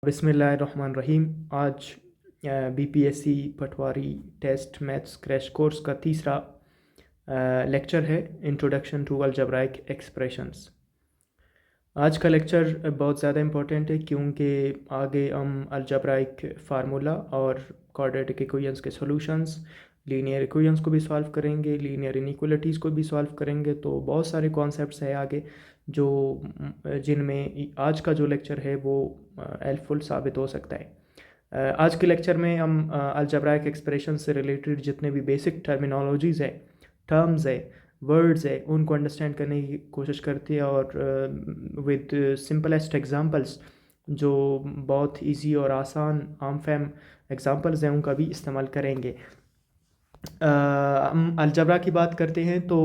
बिस्मिल्लाहिर्रहमानिर्रहीम। आज बीपीएससी पटवारी test maths crash course का तीसरा लेक्चर है, इंट्रोडक्शन टू अलजेब्राइक एक्सप्रेशंस। आज का लेक्चर बहुत ज़्यादा इम्पोर्टेंट है क्योंकि आगे हम अलजेब्राइक फार्मूला और क्वाड्रेटिक इक्वेशंस के सॉल्यूशंस, लीनियर इक्वेशंस को भी सॉल्व करेंगे, लीनियर इनइक्वालिटीज़ को भी सॉल्व करेंगे। तो बहुत सारे कॉन्सेप्ट्स हैं आगे जो जिनमें आज का जो लेक्चर है वो हेल्पफुल साबित हो सकता है। आज के लेक्चर में हम अलजेब्राइक एक्सप्रेशन से रिलेटेड जितने भी बेसिक टर्मिनोलॉजीज़ है, टर्म्स है, वर्ड्स है, उनको अंडरस्टैंड करने की कोशिश करते हैं और विद सिंपलेस्ट एग्जांपल्स, जो बहुत इजी और आसान आम फहम एग्जांपल्स हैं, उनका भी इस्तेमाल करेंगे। हम अलजबरा की बात करते हैं तो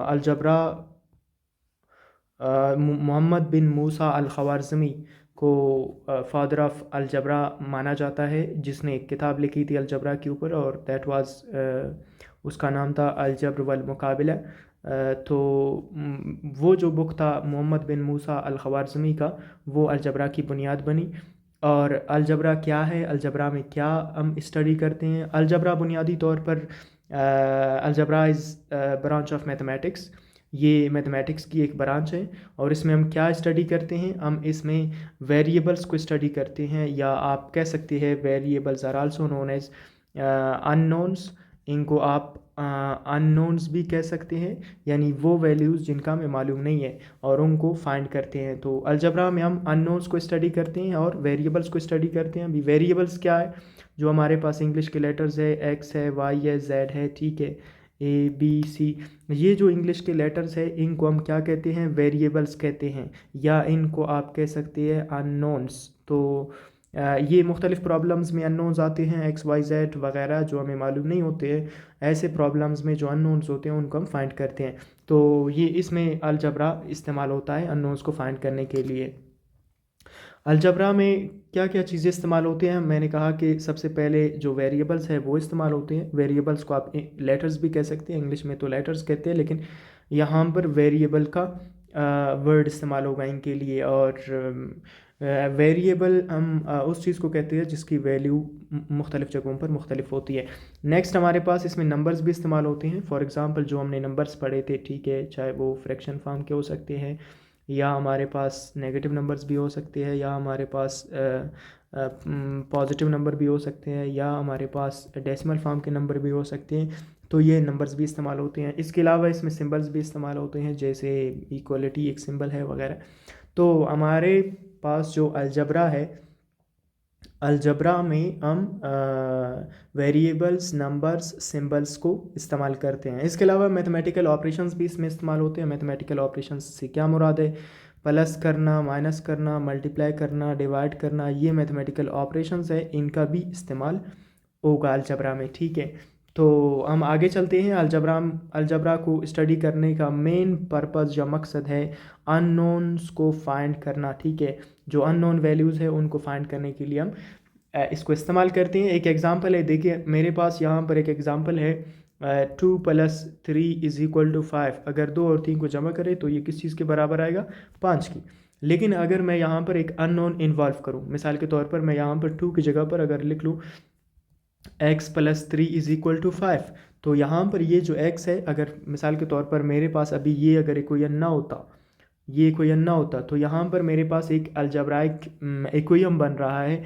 अलजबरा मोहम्मद बिन मूसा अल ख़वारिज़मी को फादर ऑफ अलजबरा माना जाता है, जिसने एक किताब लिखी थी अलजबरा के ऊपर, और दैट वाज उसका नाम था अलजब्र वल मुकाबिला। तो वो जो बुक था मोहम्मद बिन मूसा अल ख़वारिज़मी का, वो अलजबरा की बुनियाद बनी। और अलजबरा क्या है, अलजबरा में क्या हम स्टडी करते हैं? अलजबरा बुनियादी तौर पर algebra is branch of mathematics. ये मैथमेटिक्स की एक ब्रांच है और इसमें हम क्या स्टडी करते हैं? हम इसमें वेरिएबल्स को स्टडी करते हैं, या आप कह सकते हैं variables are also known as unknowns. इनको आप अननोन्स भी कह सकते हैं, यानी वो वैल्यूज़ जिनका हमें मालूम नहीं है और उनको फाइंड करते हैं। तो अलजबरा में हम अननोन्स को स्टडी करते हैं और वेरिएबल्स को स्टडी करते हैं। अभी वेरिएबल्स क्या है? जो हमारे पास इंग्लिश के लेटर्स है, एक्स है, वाई है, जेड है, ठीक है, ए बी सी, ये जो इंग्लिश के लेटर्स है इनको हम क्या कहते हैं? वेरिएबल्स कहते हैं, या इनको आप कह सकते हैं अननोन्स। तो ये मुख्तलिफ़ प्रॉब्लम्स में अननोन्स आते हैं, एक्स वाई जेड वगैरह जो हमें मालूम नहीं होते हैं। ऐसे प्रॉब्लम्स में जो अननोन्स होते हैं उनको हम फाइंड करते हैं। तो ये इसमें अलजबरा इस्तेमाल होता है अननोन्स को फाइंड करने के लिए। अलजबरा में क्या क्या चीज़ें इस्तेमाल होती हैं? मैंने कहा कि सबसे पहले जो वेरिएबल्स है वो इस्तेमाल होते हैं। वेरिएबल्स को आप लेटर्स भी कह सकते हैं, इंग्लिश में तो लेटर्स कहते हैं, लेकिन यहाँ पर वेरिएबल का वर्ड इस्तेमाल होगा इनके लिए। और वेरिएबल हम उस चीज़ को कहते हैं जिसकी वैल्यू मुख्तलिफ़ जगहों पर मुख्तलिफ होती है। नेक्स्ट हमारे पास इसमें नंबर्स भी इस्तेमाल होते हैं। फॉर एग्ज़ाम्पल जो हमने नंबर्स पढ़े थे, ठीक है, चाहे वो फ्रैक्शन फॉर्म के हो सकते हैं, या हमारे पास नेगेटिव नंबर्स भी हो सकते हैं, या हमारे पास पॉजिटिव नंबर भी हो सकते हैं, या हमारे पास डेसिमल फॉर्म के नंबर भी हो सकते हैं। तो ये नंबर्स भी इस्तेमाल होते हैं। इसके अलावा इसमें सिंबल्स भी इस्तेमाल होते हैं, जैसे इक्वलिटी एक सिंबल है वगैरह। तो हमारे पास जो अलजबरा है, अलजबरा में हम वेरिएबल्स, नंबर्स, सिंबल्स को इस्तेमाल करते हैं। इसके अलावा मैथमेटिकल ऑपरेशंस भी इसमें इस्तेमाल होते हैं। मैथमेटिकल ऑपरेशंस से क्या मुराद है? प्लस करना, माइनस करना, मल्टीप्लाई करना, डिवाइड करना, ये मैथमेटिकल ऑपरेशंस है, इनका भी इस्तेमाल होगा अलजबरा में, ठीक है। तो हम आगे चलते हैं। अलजबरा को स्टडी करने का मेन पर्पस या मकसद है अननोन्स को फाइंड करना, ठीक है। जो अननोन वैल्यूज़ है उनको फाइंड करने के लिए हम इसको इस्तेमाल करते हैं। एक एग्जांपल है, देखिए मेरे पास यहाँ पर एक एग्जांपल है, 2 + 3 = 5। अगर 2 और 3 को जमा करें तो ये किस चीज़ के बराबर आएगा? 5 की। लेकिन अगर मैं यहाँ पर एक अननोन इन्वॉल्व करूँ, मिसाल के तौर पर मैं यहाँ पर 2 की जगह पर अगर लिख लूँ x + 3 = 5, तो यहाँ पर ये जो x है, अगर मिसाल के तौर पर मेरे पास अभी ये अगर इक्वेशन ना होता, ये इक्वेशन ना होता, तो यहाँ पर मेरे पास एक अलजब्राइक इक्वेशन बन रहा है।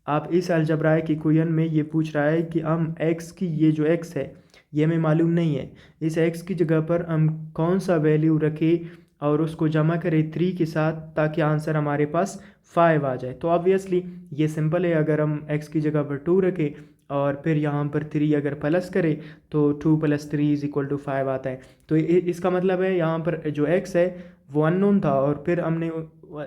आप इस अलजब्राइक इक्वेशन में ये पूछ रहा है कि हम x की, ये जो x है ये हमें मालूम नहीं है, इस x की जगह पर हम कौन सा वैल्यू रखें और उसको जमा करें 3 के साथ, ताकि आंसर हमारे पास 5 आ जाए। तो ऑब्वियसली ये सिंपल है, अगर हम x की जगह पर 2 रखें और फिर यहाँ पर 3 अगर प्लस करें तो 2 + 3 = 5 आता है। तो इसका मतलब है यहाँ पर जो x है वो अननोन था, और फिर हमने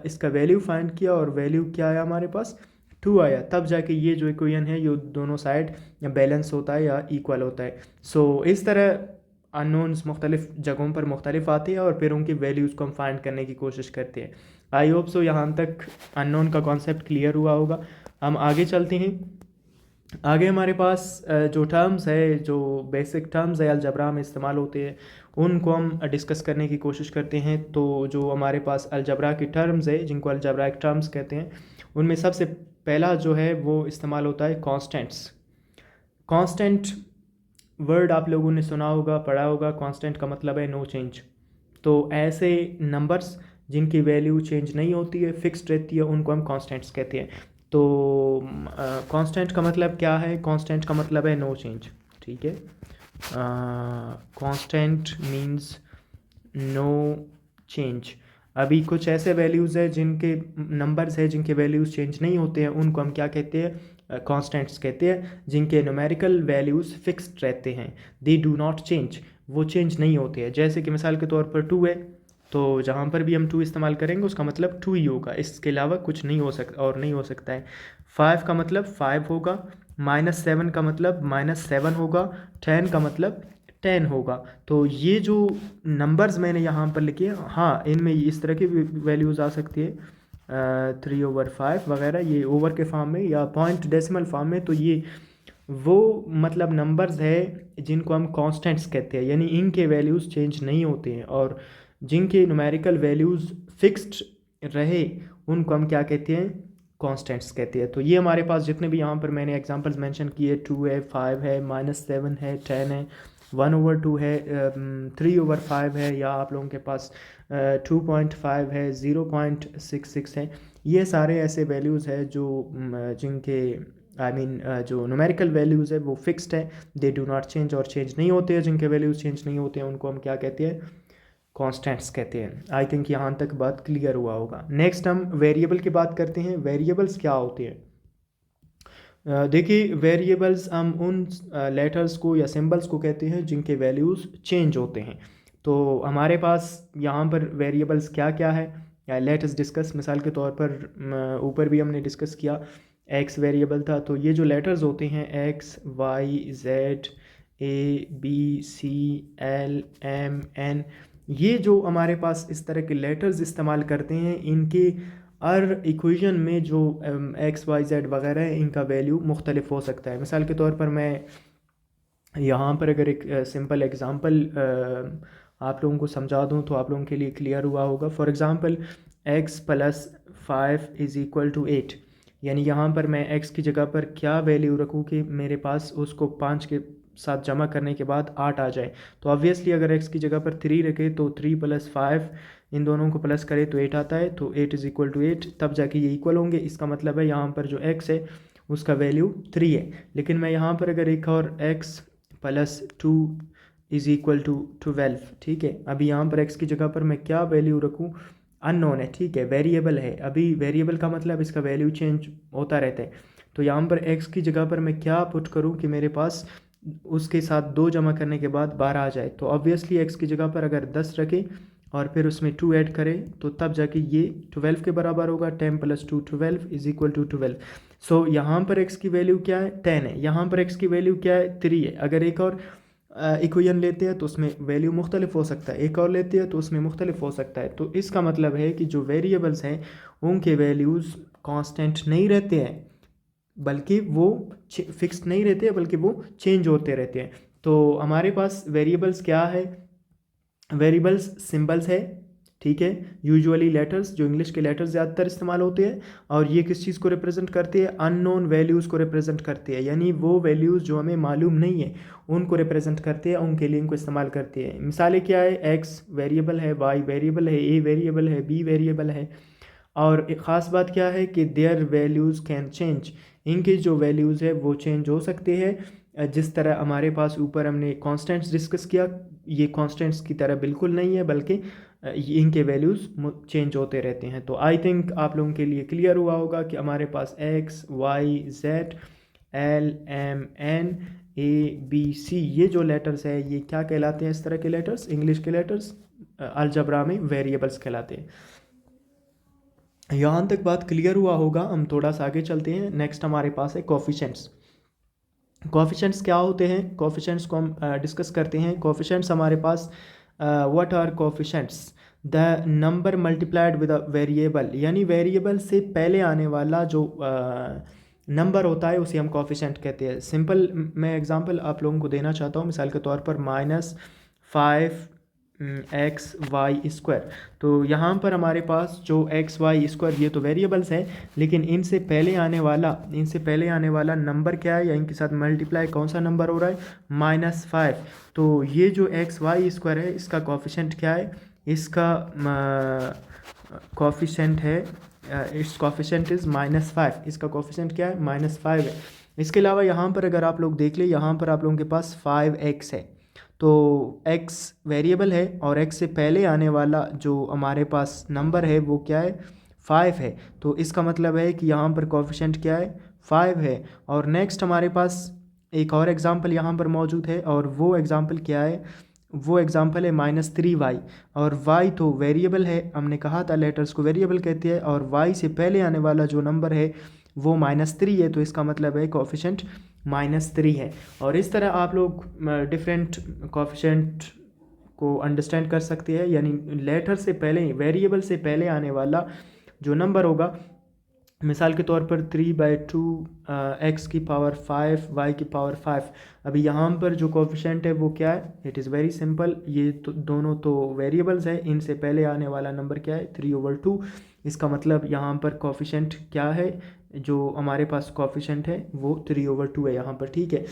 इसका वैल्यू फाइंड किया और वैल्यू क्या आया हमारे पास? 2 आया। तब जाके ये जो इक्वेशन है ये दोनों साइड या बैलेंस होता है या इक्वल होता है। सो इस तरह अननोन्स मुख्तलिफ जगहों पर मुख्तलिफ आते हैं और फिर उनकी वैल्यूज़ को हम फाइंड करने की कोशिश करते हैं। आई होप सो यहाँ तक अननोन का कॉन्सेप्ट क्लियर हुआ होगा। हम आगे चलते हैं। आगे हमारे पास जो टर्म्स है, जो बेसिक टर्म्स है अलजबरा में इस्तेमाल होते हैं, उनको हम डिस्कस करने की कोशिश करते हैं। तो जो हमारे पास अलजबरा की टर्म्स है, जिनको अलजबराइक टर्म्स कहते हैं, उनमें सबसे पहला जो है वो इस्तेमाल होता है कांस्टेंट्स। कांस्टेंट वर्ड आप लोगों ने सुना होगा, पढ़ा होगा। कांस्टेंट का मतलब है नो चेंज। तो ऐसे नंबर्स जिनकी वैल्यू चेंज नहीं होती है, फिक्स्ड रहती है, उनको हम कांस्टेंट्स कहते हैं। तो कांस्टेंट का मतलब क्या है? कांस्टेंट का मतलब है नो चेंज, ठीक है। Constant means no change. अभी कुछ ऐसे वैल्यूज़ है, जिनके नंबर्स है जिनके वैल्यूज़ चेंज नहीं होते हैं, उनको हम क्या कहते हैं? कांस्टेंट्स कहते हैं। जिनके न्यूमेरिकल वैल्यूज़ फिक्स्ड रहते हैं, दे डू नॉट चेंज, वो चेंज नहीं होते हैं। जैसे कि मिसाल के तौर पर 2 है, तो जहाँ पर भी हम 2 इस्तेमाल करेंगे उसका मतलब 2 ही होगा, इसके अलावा कुछ नहीं हो सकता और नहीं हो सकता है। 5 का मतलब 5 होगा, -7 का मतलब -7 होगा, 10 का मतलब 10 होगा। तो ये जो नंबर्स मैंने यहाँ पर लिखे हैं, हाँ, इनमें इस तरह की वैल्यूज़ आ सकती है, 3/5 वगैरह, ये ओवर के फॉर्म में या पॉइंट डेसिमल फॉर्म में। तो ये वो मतलब नंबर्स है जिनको हम कांस्टेंट्स कहते हैं, यानी इनके वैल्यूज़ चेंज नहीं होते हैं, और जिनके न्यूमेरिकल वैल्यूज़ फिक्स्ड रहे उनको हम क्या कहते हैं? कांस्टेंट्स कहते हैं। तो ये हमारे पास जितने भी यहाँ पर मैंने एग्जांपल्स मेंशन किए, 2 है, 5 है, -7 है, 10 है, 1/2 है, 3/5 है, या आप लोगों के पास 2.5 है, 0.66 है। ये सारे ऐसे वैल्यूज़ है जो जिनके जो न्यूमेरिकल वैल्यूज़ है वो फिक्स्ड है, दे डू नॉट चेंज, और चेंज नहीं होते हैं। जिनके वैल्यूज़ चेंज नहीं होते हैं उनको हम क्या कहते हैं? कॉन्स्टेंट्स कहते हैं। आई थिंक यहाँ तक बात क्लियर हुआ होगा। नेक्स्ट हम वेरिएबल की बात करते हैं। वेरिएबल्स क्या होते हैं? देखिए, वेरिएबल्स हम उन लेटर्स को या सिंबल्स को कहते हैं जिनके वैल्यूज़ चेंज होते हैं। तो हमारे पास यहाँ पर वेरिएबल्स क्या क्या है, या लेट अस डिस्कस। मिसाल के तौर पर ऊपर भी हमने डिस्कस किया, एक्स वेरिएबल था। तो ये जो लेटर्स होते हैं, एक्स, वाई, जेड, ए, बी, सी, एल, एम, एन, ये जो हमारे पास इस तरह के लेटर्स इस्तेमाल करते हैं, इनके हर इक्वेशन में जो एक्स, वाई, जेड वगैरह है, इनका वैल्यू मुख्तलिफ हो सकता है। मिसाल के तौर पर मैं यहाँ पर अगर एक सिंपल एग्ज़ाम्पल आप लोगों को समझा दूँ तो आप लोगों के लिए क्लियर हुआ होगा। फॉर एग्ज़ाम्पल, x+5 = 8, यानी यहाँ पर मैं x की जगह पर क्या वैल्यू रखूँ कि मेरे पास उसको 5 के साथ जमा करने के बाद 8 आ जाए। तो ऑब्वियसली अगर x की जगह पर 3 रखे तो 3 + 5, इन दोनों को प्लस करें तो 8 आता है। तो 8 = 8, तब जाके ये इक्वल होंगे। इसका मतलब है यहाँ पर जो x है उसका वैल्यू 3 है। लेकिन मैं यहाँ पर अगर एक और x+2 = 12, ठीक है। अभी यहाँ पर x की जगह पर मैं क्या वैल्यू रखूँ? अननोन है, ठीक है, वेरिएबल है। अभी वेरिएबल का मतलब इसका वैल्यू चेंज होता रहता है। तो यहाँ पर x की जगह पर मैं क्या पुट करूँ कि मेरे पास उसके साथ 2 जमा करने के बाद 12 आ जाए। तो ऑब्वियसली x की जगह पर अगर 10 रखें और फिर उसमें 2 ऐड करें तो तब जाके ये 12 के बराबर होगा। 10 + 2 12 = 12। सो यहाँ पर x की वैल्यू क्या है? 10 है। यहाँ पर x की वैल्यू क्या है? 3 है। अगर एक और इक्वेशन लेते हैं तो उसमें वैल्यू मुख्तलिफ हो सकता है, एक और लेते हैं तो उसमें मुख्तलिफ हो सकता है। तो इसका मतलब है कि जो वेरिएबल्स हैं उनके वैल्यूज़ कांस्टेंट नहीं रहते हैं, बल्कि वो फिक्स्ड नहीं रहते हैं, बल्कि वो चेंज होते रहते हैं। तो हमारे पास वेरिएबल्स क्या है? वेरिएबल्स सिंबल्स है, ठीक है, यूजुअली लेटर्स, जो इंग्लिश के लेटर्स ज़्यादातर इस्तेमाल होते हैं। और ये किस चीज़ को रिप्रेजेंट करते हैं? अननोन वैल्यूज़ को रिप्रेजेंट करते हैं, यानी वो वैल्यूज़ जो हमें मालूम नहीं है उनको रिप्रेजेंट करते हैं, उनके लिए इनको इस्तेमाल करते हैं। मिसालें क्या है? एक्स वेरिएबल है, वाई वेरिएबल है, ए वेरिएबल है, बी वेरिएबल है। और एक ख़ास बात क्या है कि देयर वैल्यूज़ कैन चेंज, इनकी जो वैल्यूज़ है वो चेंज हो सकते हैं। जिस तरह हमारे पास ऊपर हमने कांस्टेंट्स डिस्कस किया, ये कांस्टेंट्स की तरह बिल्कुल नहीं है, बल्कि इनके वैल्यूज़ चेंज होते रहते हैं। तो आई थिंक आप लोगों के लिए क्लियर हुआ होगा कि हमारे पास X, Y, Z, L, M, N, A, B, C, ये जो लेटर्स है ये क्या कहलाते हैं? इस तरह के लेटर्स, इंग्लिश के लेटर्स अलजबरा में वेरिएबल्स कहलाते हैं। यहाँ तक बात क्लियर हुआ होगा। हम थोड़ा सा आगे चलते हैं। नेक्स्ट हमारे पास है कोफिशेंट्स। कोफिशेंट्स क्या होते हैं? कोफिशेंट्स को हम डिस्कस करते हैं। कोफिशेंट्स हमारे पास, what are coefficients? The number multiplied with a variable, यानी वेरिएबल से पहले आने वाला जो नंबर होता है उसे हम कोफिशेंट कहते हैं। सिंपल मैं एग्जांपल आप लोगों को देना चाहता हूँ, मिसाल के तौर पर -5x(y²). तो यहाँ पर हमारे पास जो x(y²) ये तो वेरिएबल्स हैं, लेकिन इनसे पहले आने वाला नंबर क्या है, या इनके साथ मल्टीप्लाई कौन सा नंबर हो रहा है, -5। तो ये जो x(y²) है इसका कोफिशेंट क्या है, इसका कोफिशेंट है, इट्स कोफिशेंट इज़ -5। इसका कोफिशेंट क्या है, -5 है। इसके अलावा यहाँ पर अगर आप लोग देख ले, यहाँ पर आप लोगों के पास 5x है। तो x वेरिएबल है और x से पहले आने वाला जो हमारे पास नंबर है वो क्या है, 5 है। तो इसका मतलब है कि यहाँ पर कोफिशेंट क्या है, 5 है। और नेक्स्ट हमारे पास एक और एग्जांपल यहाँ पर मौजूद है, और वो एग्जांपल क्या है, वो एग्जांपल है -3y। और y तो वेरिएबल है, हमने कहा था लेटर्स को वेरिएबल कहते हैं, और y से पहले आने वाला जो नंबर है वो -3 है। तो इसका मतलब है कोफिशेंट -3 है। और इस तरह आप लोग डिफरेंट कोफिशेंट को अंडरस्टैंड कर सकते हैं, यानी लेटर से पहले, वेरिएबल से पहले आने वाला जो नंबर होगा, मिसाल के तौर पर 3/2 x की पावर 5 y की पावर 5। अभी यहाँ पर जो कोफिशेंट है वो क्या है, इट इज़ वेरी सिंपल, ये तो दोनों तो वेरिएबल्स है, इनसे पहले आने वाला नंबर क्या है, 3/2। इसका मतलब यहाँ पर कोफिशेंट क्या है, जो हमारे पास कोफिशेंट है वो 3/2 है यहाँ पर, ठीक है।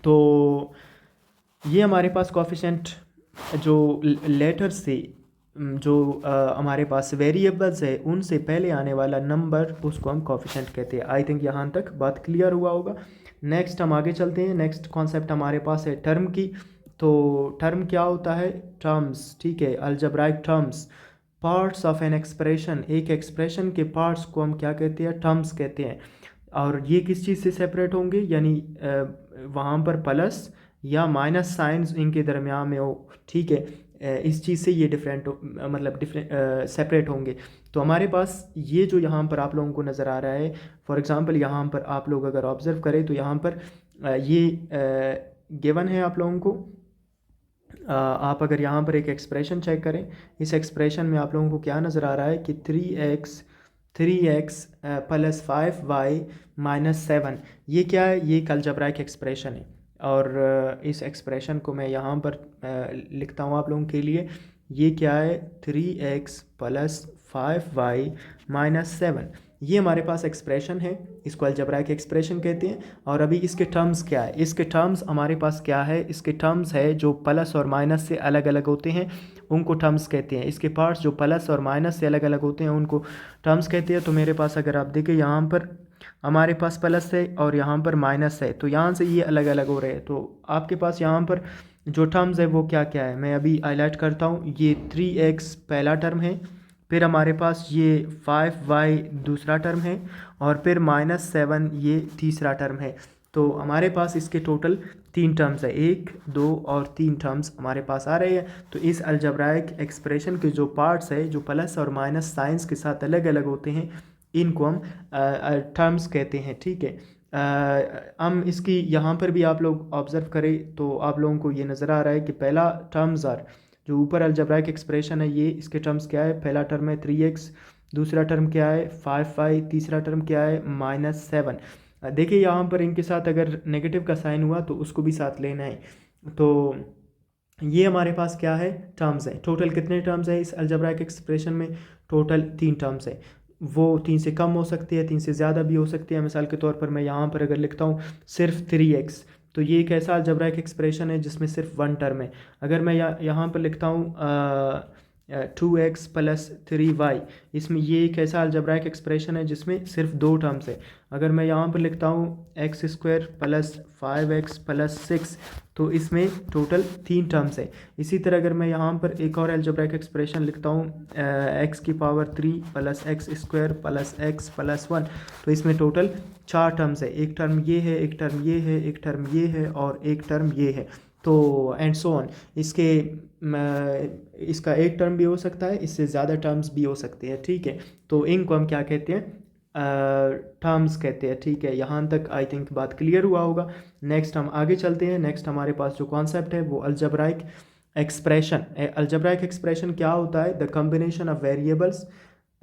तो ये हमारे पास कोफिशेंट जो लेटर से जो हमारे पास वेरिएबल्स है उनसे पहले आने वाला नंबर, उसको हम कोफिशेंट कहते हैं। आई थिंक यहाँ तक बात क्लियर हुआ होगा। नेक्स्ट हम आगे चलते हैं। नेक्स्ट कॉन्सेप्ट हमारे पास है टर्म की। तो टर्म क्या होता है, टर्म्स, ठीक है, algebraic terms, parts of an expression. एक एक्सप्रेशन के पार्ट्स को हम क्या कहते हैं, टर्म्स कहते हैं। और ये किस चीज़ से सेपरेट होंगे, यानी वहाँ पर प्लस या माइनस साइंस इनके दरमियान में हो, ठीक है। इस चीज़ से ये मतलब सेपरेट होंगे। तो हमारे पास ये जो यहाँ पर आप लोगों को नज़र आ रहा है, फॉर एग्ज़ाम्पल यहाँ पर आप लोग अगर ऑब्ज़र्व करें तो यहाँ पर ये गिवन है आप लोगों को। आप अगर यहाँ पर एक एक्सप्रेशन चेक करें, इस एक्सप्रेशन में आप लोगों को क्या नज़र आ रहा है कि 3x + 5y - 7, ये क्या है, ये एक अलजेब्राइक एक्सप्रेशन है। और इस एक्सप्रेशन को मैं यहाँ पर लिखता हूँ आप लोगों के लिए। ये क्या है, 3x + 5y - 7, ये हमारे पास एक्सप्रेशन है, इसको अलजेब्राइक एक्सप्रेशन कहते हैं। और अभी इसके टर्म्स क्या है, इसके टर्म्स हमारे पास क्या है, इसके टर्म्स है जो प्लस और माइनस से अलग अलग होते हैं उनको टर्म्स कहते हैं। इसके पार्ट्स जो प्लस और माइनस से अलग अलग होते हैं उनको टर्म्स कहते हैं। तो मेरे पास अगर आप देखें, यहाँ पर हमारे पास प्लस है और यहाँ पर माइनस है, तो यहाँ से ये अलग अलग हो रहे हैं। तो आपके पास यहाँ पर जो टर्म्स है वो क्या क्या है, मैं अभी हाईलाइट करता हूँ। ये 3x पहला टर्म है, फिर हमारे पास ये 5y दूसरा टर्म है, और फिर -7 ये तीसरा टर्म है। तो हमारे पास इसके टोटल 3 टर्म्स है, 1, 2 और 3 टर्म्स हमारे पास आ रहे हैं। तो इस अलजेब्राइक एक्सप्रेशन के जो पार्ट्स है, जो प्लस और माइनस साइंस के साथ अलग अलग होते हैं, इनको हम टर्म्स कहते हैं, ठीक है। हम इसकी यहाँ पर भी आप लोग ऑब्ज़र्व करें तो आप लोगों को ये नज़र आ रहा है कि पहला टर्म्स आर, जो ऊपर अलजेब्राइक एक्सप्रेशन है, ये इसके टर्म्स क्या है, पहला टर्म है 3x, दूसरा टर्म क्या है 5y, तीसरा टर्म क्या है -7। देखिए यहाँ पर इनके साथ अगर नेगेटिव का साइन हुआ तो उसको भी साथ लेना है। तो ये हमारे पास क्या है, टर्म्स है। टोटल कितने टर्म्स है इस अलजेब्राइक एक्सप्रेशन में, टोटल 3 टर्म्स है। वो 3 से कम हो सकती है, 3 से ज़्यादा भी हो सकती है। मिसाल के तौर पर मैं यहाँ पर अगर लिखता हूँ सिर्फ 3x, तो ये एक ऐसा अलजेब्राइक एक्सप्रेशन है जिसमें सिर्फ 1 टर्म है। अगर मैं यहाँ पर लिखता हूँ 2x + 3y, इसमें ये एक ऐसा अलजेब्राइक एक्सप्रेशन है जिसमें सिर्फ 2 टर्म्स है। अगर मैं यहाँ पर लिखता हूँ x² + 5x + 6, तो इसमें टोटल 3 टर्म्स है। इसी तरह अगर मैं यहाँ पर एक और अलजेब्राइक एक्सप्रेशन लिखता हूँ x की पावर 3 + x² + x + 1, तो इसमें टोटल 4 टर्म्स है। एक टर्म ये है, एक टर्म ये है, एक टर्म ये है और एक टर्म ये है। तो एंड सो ऑन, इसका एक टर्म भी हो सकता है, इससे ज़्यादा टर्म्स भी हो सकते हैं, ठीक है। तो इनको हम क्या कहते हैं, टर्म्स कहते हैं, ठीक है। यहाँ तक आई थिंक बात क्लियर हुआ होगा। नेक्स्ट हम आगे चलते हैं। नेक्स्ट हमारे पास जो कॉन्सेप्ट है वो अलजेब्राइक एक्सप्रेशन। अलजेब्राइक एक्सप्रेशन क्या होता है, द कॉम्बिनेशन ऑफ वेरिएबल्स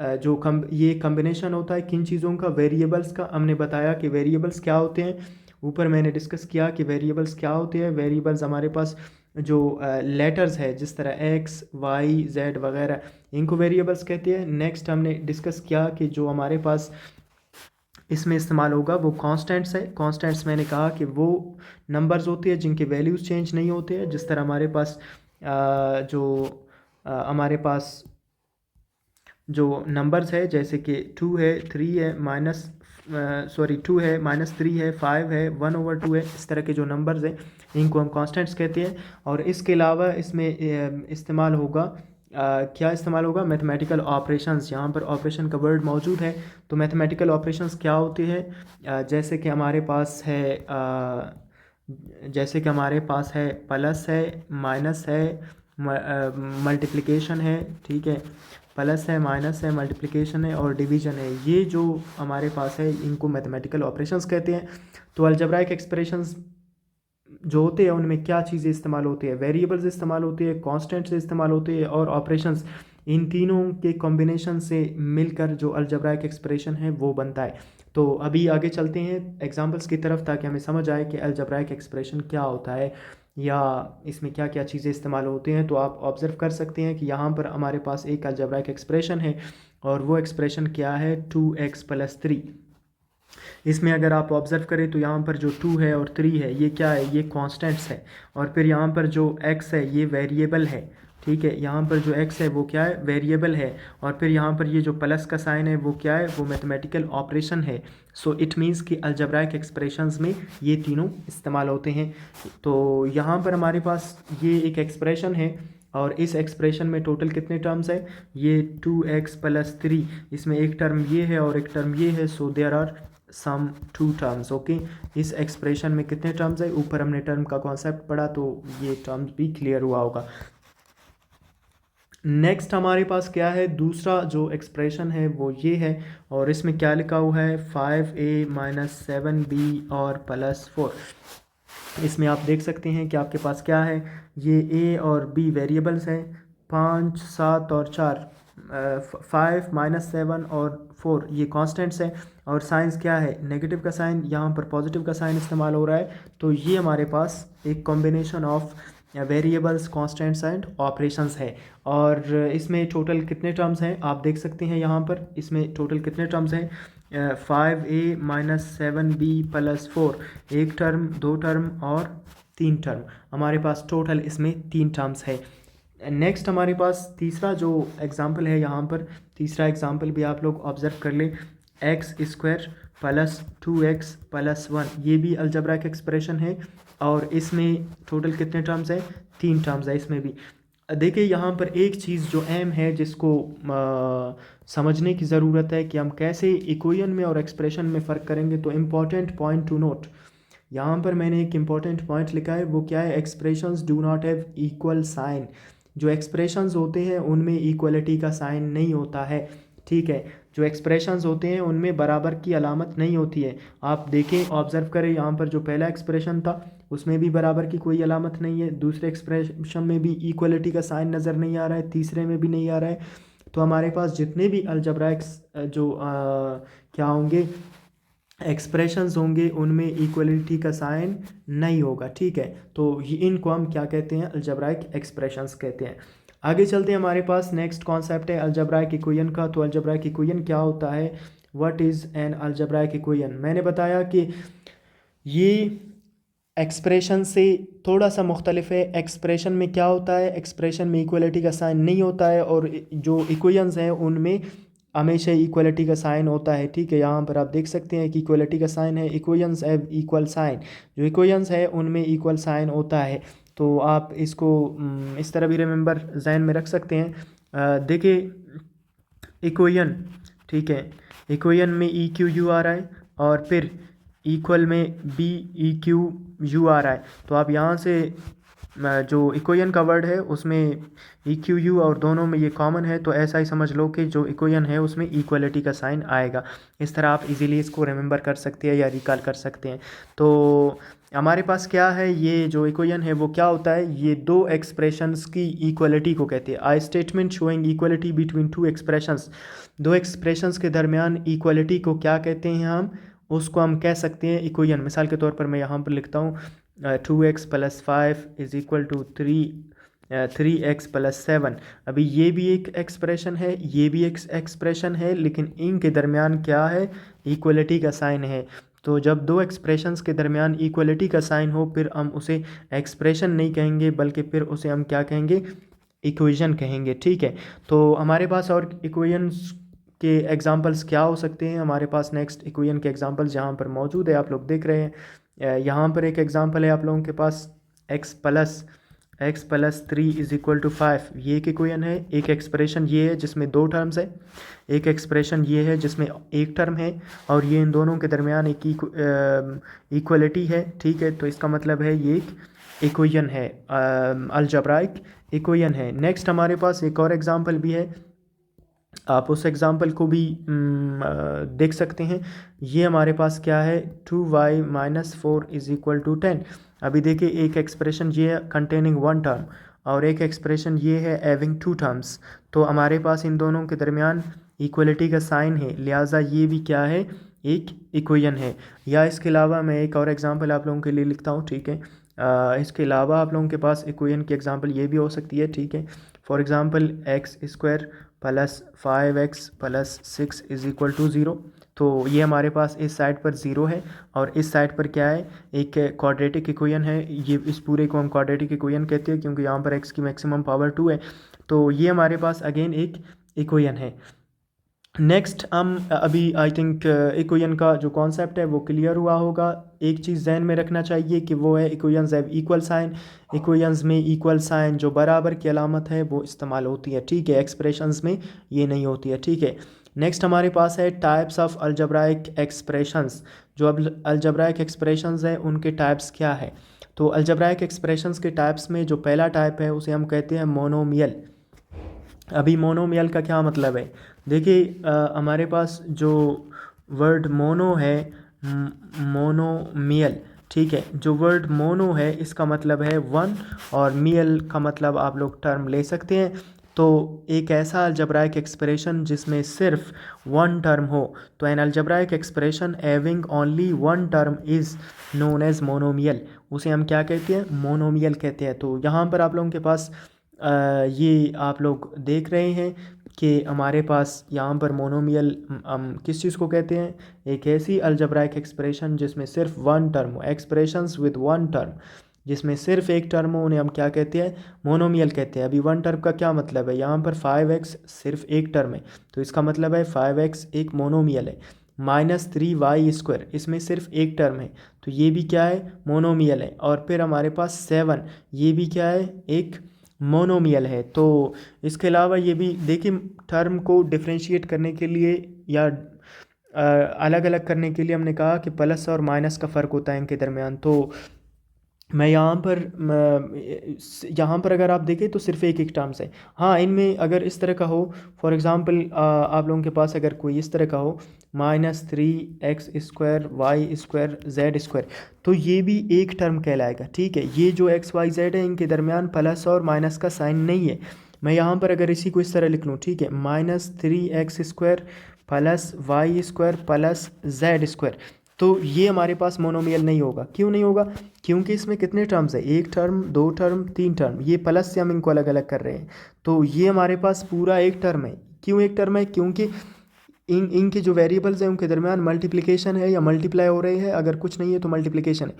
ये कम्बिनेशन होता है किन चीज़ों का, वेरिएबल्स का। हमने बताया कि वेरिएबल्स क्या होते हैं, ऊपर मैंने डिस्कस किया कि वेरिएबल्स क्या होते हैं। वेरिएबल्स हमारे पास जो लेटर्स है, जिस तरह एक्स वाई जेड वगैरह, इनको वेरिएबल्स कहते हैं। नेक्स्ट हमने डिस्कस किया कि जो हमारे पास इसमें इस्तेमाल होगा वो कॉन्स्टेंट्स है। कॉन्स्टेंट्स मैंने कहा कि वो नंबर्स होते हैं जिनके वैल्यूज़ चेंज नहीं होते हैं। जिस तरह हमारे पास हमारे पास जो नंबर्स है, जैसे कि 2 है, 3 है, टू है, -3 है, 5 है, 1/2 है, इस तरह के जो नंबर्स हैं इनको हम कॉन्स्टेंट्स कहते हैं। और इसके अलावा इसमें इस्तेमाल होगा क्या इस्तेमाल होगा, मैथमेटिकल ऑपरेशंस। यहाँ पर ऑपरेशन का वर्ड मौजूद है। तो मैथमेटिकल ऑपरेशंस क्या होते हैं, जैसे कि हमारे पास है प्लस है, माइनस है, मल्टीप्लिकेशन है, ठीक है, प्लस है, माइनस है, मल्टीप्लिकेशन है और डिवीजन है। ये जो हमारे पास है इनको मैथमेटिकल ऑपरेशंस कहते हैं। तो अलजेब्राइक एक्सप्रेशंस जो होते हैं उनमें क्या चीज़ें इस्तेमाल होती है, वेरिएबल्स इस्तेमाल होती है, कांस्टेंट्स इस्तेमाल होती है और ऑपरेशंस। इन तीनों के कॉम्बिनेशन से मिलकर जो अलजेब्राइक एक्सप्रेशन है वो बनता है। तो अभी आगे चलते हैं एग्जांपल्स की तरफ, ताकि हमें समझ आए कि अलजेब्राइक एक्सप्रेशन क्या होता है या इसमें क्या क्या चीज़ें इस्तेमाल होती हैं। तो आप ऑब्ज़र्व कर सकते हैं कि यहाँ पर हमारे पास एक अलजेब्राइक एक्सप्रेशन है और वो एक्सप्रेशन क्या है, 2x + 3। इसमें अगर आप ऑब्ज़र्व करें तो यहाँ पर जो 2 है और 3 है ये क्या है, ये कांस्टेंट्स है। और फिर यहाँ पर जो x है ये वेरिएबल है, ठीक है, यहाँ पर जो x है वो क्या है, वेरिएबल है। और फिर यहाँ पर ये जो प्लस का साइन है वो क्या है, वो मैथमेटिकल ऑपरेशन है। सो इट मीन्स कि अलजेब्राइक एक्सप्रेशंस में ये तीनों इस्तेमाल होते हैं। तो यहाँ पर हमारे पास ये एक एक्सप्रेशन है और इस एक्सप्रेशन में टोटल कितने टर्म्स है, ये 2x + 3। इसमें एक टर्म ये है और एक टर्म ये है। So there are some 2 terms. Okay, इस एक्सप्रेशन में कितने टर्म्स है, ऊपर हमने टर्म का कॉन्सेप्ट पढ़ा तो ये टर्म्स भी क्लियर हुआ होगा। नेक्स्ट हमारे पास क्या है, दूसरा जो एक्सप्रेशन है वो ये है और इसमें क्या लिखा हुआ है, 5a - 7b और +4। इसमें आप देख सकते हैं कि आपके पास क्या है, ये a और b वेरिएबल्स हैं, 5, 7 और 4, 5 - 7 और 4 ये कांस्टेंट्स हैं। और साइंस क्या है, नेगेटिव का साइन, यहाँ पर पॉजिटिव का साइन इस्तेमाल हो रहा है। तो ये हमारे पास एक combination of variables, constants and operations है। और इसमें टोटल कितने टर्म्स हैं आप देख सकते हैं, यहाँ पर इसमें टोटल कितने टर्म्स हैं, 5a - 7b + 4, एक टर्म, दो टर्म और 3 टर्म। हमारे पास टोटल इसमें 3 टर्म्स है। नेक्स्ट हमारे पास तीसरा जो एग्जांपल है, यहाँ पर तीसरा एग्जांपल भी आप लोग ऑब्जर्व कर लें, x² + 2x + 1। ये भी अलजेब्राइक एक्सप्रेशन है और इसमें टोटल कितने टर्म्स है, 3 टर्म्स है इसमें भी। देखिए यहाँ पर एक चीज़ जो अहम है जिसको समझने की ज़रूरत है कि हम कैसे इक्वेशन में और एक्सप्रेशन में फ़र्क करेंगे। तो इम्पॉर्टेंट पॉइंट टू नोट, यहाँ पर मैंने एक इम्पॉर्टेंट पॉइंट लिखा है, वो क्या है, expressions do not have equal sign. जो एक्सप्रेशंस होते हैं उनमें इक्वलिटी का साइन नहीं होता है, ठीक है। जो एक्सप्रेशंस होते हैं उनमें बराबर की अलामत नहीं होती है। आप देखें, ऑब्ज़र्व करें, यहाँ पर जो पहला एक्सप्रेशन था उसमें भी बराबर की कोई अलामत नहीं है, दूसरे एक्सप्रेशन में भी इक्वलिटी का साइन नज़र नहीं आ रहा है, तीसरे में भी नहीं आ रहा है। तो हमारे पास जितने भी अलजेब्राइक्स जो क्या होंगे, एक्सप्रेशंस होंगे, उनमें इक्वलिटी का साइन नहीं होगा, ठीक है। तो इनको हम क्या कहते हैं, अलजेब्राइक एक्सप्रेशंस कहते हैं। आगे चलते हैं, हमारे पास नेक्स्ट कॉन्सेप्ट है अलजेब्राइक इक्वेशन का। तो अलजेब्राइक इक्वेशन क्या होता है, what is an algebraic equation. मैंने बताया कि ये एक्सप्रेशन से थोड़ा सा मुख्तलिफ है। एक्सप्रेशन में क्या होता है, एक्सप्रेशन में इक्वलिटी का साइन नहीं होता है और जो इक्वेशंस हैं उनमें हमेशा इक्वलिटी का साइन होता है, ठीक है। यहाँ पर आप देख सकते हैं कि इक्वलिटी का साइन है, इक्वेशंस हैव इक्वल साइन, जो इक्वेशंस है उनमें इक्वल साइन होता है। तो आप इसको इस तरह भी रिमेंबर जहन में रख सकते हैं। देखिए इक्वेशन, ठीक है, इक्वेशन में EQ आ रहा है और फिर इक्वल में BEQ आ रहा है। तो आप यहाँ से जो इक्वेशन का वर्ड है उसमें ई क्यू यू और दोनों में ये कॉमन है, तो ऐसा ही समझ लो कि जो इक्वेशन है उसमें इक्वलिटी का साइन आएगा। इस तरह आप इजीली इसको रिमेंबर कर सकते हैं या रिकॉल कर सकते हैं। तो हमारे पास क्या है, ये जो इक्वेशन है वो क्या होता है, ये दो एक्सप्रेशंस की इक्वलिटी को कहते हैं। A statement showing equality between two expressions, दो एक्सप्रेशंस के दरमियान इक्वलिटी को क्या कहते हैं हम, उसको हम कह सकते हैं इक्वेशन। मिसाल के तौर पर मैं यहाँ पर लिखता हूँ 2x + 5 = 3x + 7। अभी ये भी एक एक्सप्रेशन है, ये भी एक एक्सप्रेशन है, लेकिन इनके दरमियान क्या है, इक्वलिटी का साइन है। तो जब दो एक्सप्रेशंस के दरमियान इक्वलिटी का साइन हो फिर हम उसे एक्सप्रेशन नहीं कहेंगे, बल्कि फिर उसे हम क्या कहेंगे, इक्वेशन कहेंगे। ठीक है, तो हमारे पास और इक्वेशंस के एग्जांपल्स क्या हो सकते हैं, हमारे पास नेक्स्ट इक्वेशन के एग्जांपल्स यहाँ पर मौजूद है, आप लोग देख रहे हैं। यहाँ पर एक एग्जांपल है आप लोगों के पास x + 3 = 5, ये एक इक्वेशन है। एक एक्सप्रेशन ये है जिसमें दो टर्म्स है, एक एक्सप्रेशन ये है जिसमें एक टर्म है, और ये इन दोनों के दरमियान एक इक्वलिटी है। ठीक है, तो इसका मतलब है ये एक इक्वेशन है, अलजेब्राइक इक्वेशन है। नेक्स्ट हमारे पास एक और एग्जांपल भी है, आप उस एग्जांपल को भी देख सकते हैं। ये हमारे पास क्या है, 2y - 4 = 10। अभी देखिए, एक एक्सप्रेशन ये है कंटेनिंग वन टर्म, और एक एक्सप्रेशन ये है हैविंग टू टर्म्स। तो हमारे पास इन दोनों के दरमियान इक्वलिटी का साइन है, लिहाजा ये भी क्या है, एक इक्वेशन है। या इसके अलावा मैं एक और एग्जांपल आप लोगों के लिए लिखता हूँ। ठीक है, इसके अलावा आप लोगों के पास इक्वेशन की एग्जांपल ये भी हो सकती है। ठीक है, फॉर एग्जांपल x² + 5x + 6 = 0। तो ये हमारे पास इस साइड पर 0 है, और इस साइड पर क्या है, एक क्वाड्रेटिक इक्वेशन है। ये इस पूरे को हम क्वाड्रेटिक इक्वेशन कहते हैं क्योंकि यहाँ पर x की मैक्सिमम पावर 2 है। तो ये हमारे पास अगेन एक इक्वेशन है। नेक्स्ट हम अभी आई थिंक इक्वेशन का जो कॉन्सेप्ट है वो क्लियर हुआ होगा। एक चीज़ जहन में रखना चाहिए कि वो है equations have equal sign. Equations में इक्वल साइन जो बराबर की अलामत है वो इस्तेमाल होती है। ठीक है, एक्सप्रेशंस में ये नहीं होती है। ठीक है, नेक्स्ट हमारे पास है टाइप्स ऑफ अलजेब्राइक एक्सप्रेशंस। जो अब अलजेब्राइक एक्सप्रेशंस हैं उनके टाइप्स क्या है। तो अलजेब्राइक एक्सप्रेशंस के टाइप्स में जो पहला टाइप है उसे हम कहते हैं मोनोमियल। अभी मोनोमियल का क्या मतलब है, देखिए हमारे पास जो वर्ड मोनो है, मोनोमियल। ठीक है, जो वर्ड मोनो है इसका मतलब है वन, और मियल का मतलब आप लोग टर्म ले सकते हैं। तो एक ऐसा अलजेब्राइक एक्सप्रेशन जिसमें सिर्फ वन टर्म हो, तो an algebraic expression having only one term is known as monomial. उसे हम क्या कहते हैं, मोनोमियल कहते हैं। तो यहाँ पर आप लोगों के पास ये आप लोग देख रहे हैं कि हमारे पास यहाँ पर मोनोमियल हम किस चीज़ को कहते हैं, एक ऐसी अलजेब्राइक एक्सप्रेशन जिसमें सिर्फ वन टर्म हो, एक्सप्रेशंस विद वन टर्म जिसमें सिर्फ एक टर्म हो, उन्हें हम क्या कहते हैं, मोनोमियल कहते हैं। अभी वन टर्म का क्या मतलब है, यहाँ पर 5x सिर्फ एक टर्म है, तो इसका मतलब है 5x एक मोनोमियल है। -3y², इसमें सिर्फ एक टर्म है, तो ये भी क्या है, मोनोमियल है। और फिर हमारे पास 7, ये भी क्या है, एक मोनोमियल है। तो इसके अलावा ये भी देखिए, टर्म को डिफ्रेंशिएट करने के लिए या अलग अलग करने के लिए हमने कहा कि प्लस और माइनस का फ़र्क होता है इनके दरमियान। तो मैं यहाँ पर अगर आप देखें तो सिर्फ एक एक टर्म्स है। हाँ, इनमें अगर इस तरह का हो, फॉर एग्जांपल आप लोगों के पास अगर कोई इस तरह का हो -3x² y² z², तो ये भी एक टर्म कहलाएगा। ठीक है, ये जो x y z है इनके दरमियान प्लस और माइनस का साइन नहीं है। मैं यहाँ पर अगर इसी को इस तरह लिख लूँ, ठीक है, -3x² + y² + z², तो ये हमारे पास मोनोमियल नहीं होगा। क्यों नहीं होगा, क्योंकि इसमें कितने टर्म्स है, एक टर्म, दो टर्म, तीन टर्म, ये प्लस से हम इनको अलग अलग कर रहे हैं। तो ये हमारे पास पूरा एक टर्म है। क्यों एक टर्म है, क्योंकि इनके जो वेरिएबल्स हैं उनके दरमियान मल्टीप्लिकेशन है या मल्टीप्लाई हो रहे हैं, अगर कुछ नहीं है तो मल्टीप्लिकेशन है।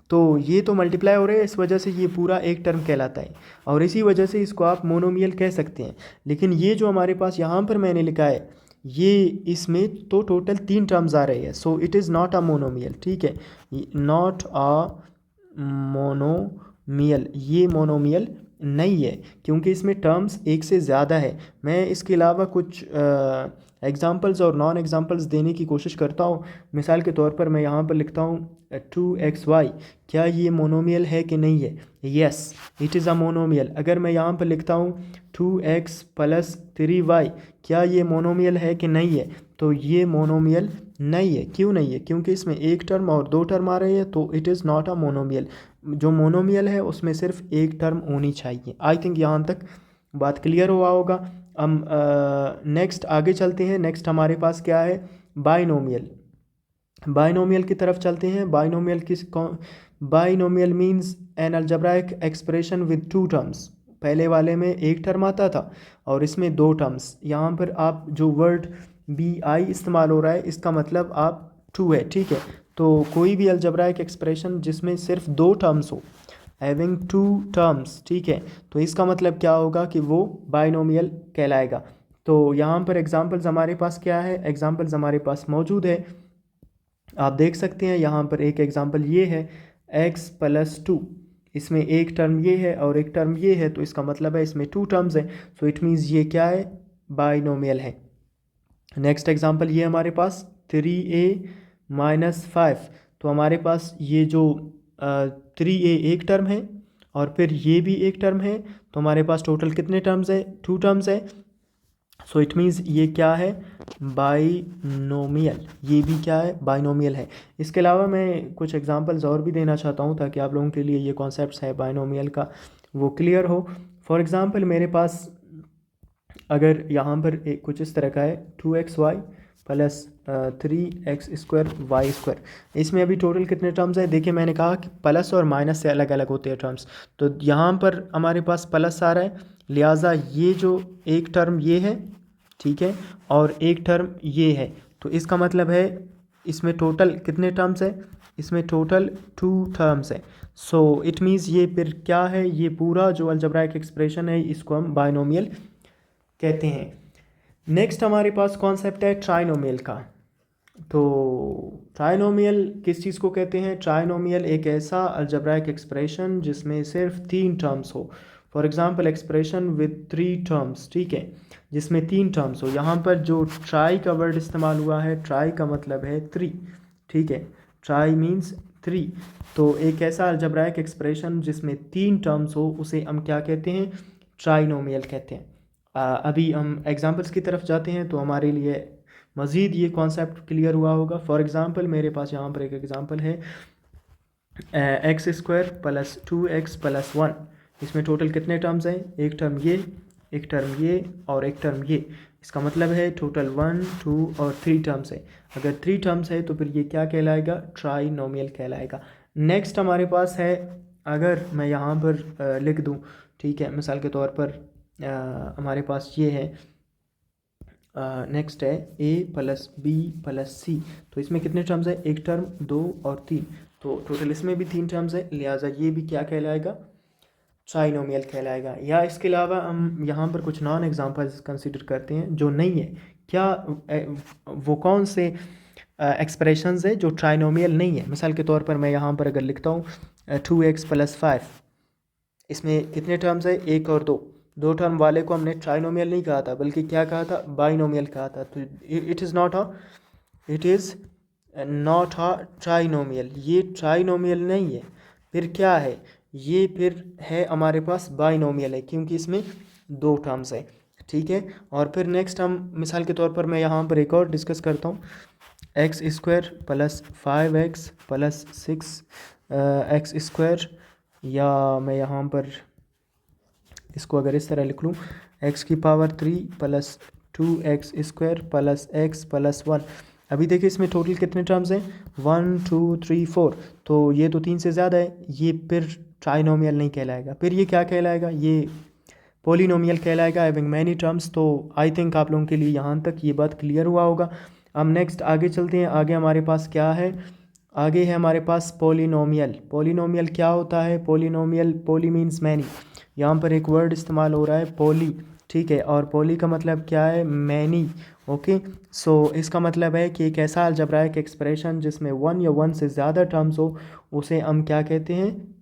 तो ये तो मल्टीप्लाई हो रहे हैं, इस वजह से ये पूरा एक टर्म कहलाता है, और इसी वजह से इसको आप मोनोमियल कह सकते हैं। लेकिन ये जो हमारे पास यहाँ पर मैंने लिखा है, ये इसमें तो टोटल 3 टर्म्स आ रहे हैं, so it is not a monomial. ठीक है, नॉट अ मोनोमियल, ये मोनोमियल नहीं है, क्योंकि इसमें टर्म्स एक से ज़्यादा है। मैं इसके अलावा कुछ एग्जांपल्स और नॉन एग्जांपल्स देने की कोशिश करता हूँ। मिसाल के तौर पर मैं यहाँ पर लिखता हूँ 2xy, क्या ये मोनोमियल है कि नहीं है? Yes, it is a monomial. अगर मैं यहाँ पर लिखता हूँ 2x प्लस 3y, क्या ये मोनोमियल है कि नहीं है? तो ये मोनोमियल नहीं है। क्यों नहीं है? क्योंकि इसमें एक टर्म और दो टर्म आ रहे हैं, तो it is not a monomial. जो मोनोमियल है उसमें सिर्फ एक टर्म होनी चाहिए। आई थिंक यहाँ तक बात क्लियर हुआ होगा। हम नेक्स्ट आगे चलते हैं। नेक्स्ट हमारे पास क्या है? बाइनोमियल। बाइनोमियल की तरफ चलते हैं। Binomial binomial means an algebraic expression with two terms. पहले वाले में एक टर्म आता था और इसमें दो टर्म्स। यहाँ पर आप जो वर्ड BI इस्तेमाल हो रहा है, इसका मतलब आप टू है, ठीक है। तो कोई भी अलजेब्राइक एक्सप्रेशन जिसमें सिर्फ दो टर्म्स हो, हैविंग टू टर्म्स, ठीक है, तो इसका मतलब क्या होगा कि वो बाइनोमियल कहलाएगा। तो यहाँ पर एग्जांपल्स हमारे पास क्या है? एग्जांपल्स हमारे पास मौजूद है, आप देख सकते हैं। यहाँ पर एक एग्जांपल ये है x प्लस 2, इसमें एक टर्म ये है और एक टर्म ये है, तो इसका मतलब है इसमें टू टर्म्स हैं। सो इट मीन्स ये क्या है? बाइनोमियल है। नेक्स्ट एग्जांपल ये हमारे पास 3a माइनस 5, तो हमारे पास ये जो 3a एक टर्म है और फिर ये भी एक टर्म है, तो हमारे पास टोटल कितने टर्म्स है? टू टर्म्स है। सो इट मीन्स ये क्या है? बाइनोमियल। ये भी क्या है? बाइनोमियल है। इसके अलावा मैं कुछ एग्जांपल्स और भी देना चाहता हूँ ताकि आप लोगों के लिए ये कॉन्सेप्ट्स है बाइनोमियल का वो क्लियर हो। फॉर एग्जांपल मेरे पास अगर यहाँ पर एक कुछ इस तरह का है 2xy प्लस 3x² इसमें अभी टोटल कितने टर्म्स है? देखिए मैंने कहा कि प्लस और माइनस से अलग अलग होते हैं टर्म्स, तो यहाँ पर हमारे पास प्लस आ रहा है, लिहाजा ये जो एक टर्म ये है, ठीक है, और एक टर्म ये है, तो इसका मतलब है इसमें टोटल कितने टर्म्स है? इसमें टोटल टू टर्म्स है। सो इट मीन्स ये फिर क्या है? ये पूरा जो अलजेब्राइक एक्सप्रेशन है इसको हम बाइनोमियल कहते हैं। नेक्स्ट हमारे पास कॉन्सेप्ट है ट्राइनोमियल का। तो ट्राइनोमियल किस चीज़ को कहते हैं? ट्राइनोमियल एक ऐसा अलजेब्राइक एक्सप्रेशन जिसमें सिर्फ तीन टर्म्स हो। For example expression with three terms, ठीक है, जिसमें तीन टर्म्स हो। यहाँ पर जो ट्राई का वर्ड इस्तेमाल हुआ है, ट्राई का मतलब है थ्री, ठीक है, ट्राई मीन्स थ्री। तो एक ऐसा अलजेब्राइक एक्सप्रेशन जिसमें तीन टर्म्स हो उसे हम क्या कहते हैं? ट्राइनोमियल कहते हैं। अभी हम एग्जांपल्स की तरफ जाते हैं तो हमारे लिए मज़ीद ये कॉन्सेप्ट क्लियर हुआ होगा। फॉर एग्ज़ाम्पल मेरे पास यहाँ पर एक एग्ज़ाम्पल है x² प्लस 2x प्लस 1, इसमें टोटल कितने टर्म्स हैं? एक टर्म ये, एक टर्म ये और एक टर्म ये। इसका मतलब है टोटल 1, 2 और 3 टर्म्स है। अगर 3 टर्म्स है तो फिर ये क्या कहलाएगा? ट्राइनोमियल कहलाएगा। नेक्स्ट हमारे पास है, अगर मैं यहाँ पर लिख दूँ, ठीक है, मिसाल के तौर पर हमारे पास ये है, नेक्स्ट है a प्लस बी प्लस सी, तो इसमें कितने टर्म्स है? एक टर्म, दो और तीन, तो टोटल इसमें भी तीन टर्म्स है, लिहाजा ये भी क्या कहलाएगा? ट्राइनोमियल कहलाएगा। या इसके अलावा हम यहाँ पर कुछ नॉन एग्जांपल्स कंसीडर करते हैं जो नहीं है। क्या वो कौन से एक्सप्रेशंस है जो ट्राइनोमियल नहीं है? मिसाल के तौर पर मैं यहाँ पर अगर लिखता हूँ 2x प्लस 5, इसमें कितने टर्म्स है? एक और दो। दो टर्म वाले को हमने ट्राइनोमियल नहीं कहा था, बल्कि क्या कहा था? बाइनोमियल कहा था। तो it is not a trinomial. ये ट्राइनोमियल नहीं है, फिर क्या है? ये फिर है हमारे पास बाइनोमियल है, क्योंकि इसमें दो टर्म्स है, ठीक है। और फिर नेक्स्ट हम मिसाल के तौर पर मैं यहाँ पर एक और डिस्कस करता हूँ, x² plus 5x plus 6x², या मैं यहाँ पर इसको अगर इस तरह लिख लूँ, x की power 3 plus 2x² plus x plus 1। अभी देखिए इसमें टोटल कितने टर्म्स हैं? 1, 2, 3, 4, तो ये तो तीन से ज़्यादा है, ये फिर ट्राइनोमियल नहीं कहलाएगा। फिर ये क्या कहलाएगा? ये पॉलिनोमियल कहलाएगा, हैविंग मैनी टर्म्स। तो आई थिंक आप लोगों के लिए यहाँ तक ये बात क्लियर हुआ होगा। हम नेक्स्ट आगे चलते हैं। आगे हमारे पास क्या है? आगे है हमारे पास पॉलिनोमियल। पॉलिनोमियल क्या होता है? पॉलिनोमियल, पॉली मीन्स मैनी, यहाँ पर एक वर्ड इस्तेमाल हो रहा है पॉली, ठीक है, और पॉली का मतलब क्या है? Many, okay. सो इसका मतलब है कि एक ऐसा अलजेब्राइक एक्सप्रेशन जिसमें वन या वन से ज़्यादा टर्म्स हो उसे हम क्या कहते हैं?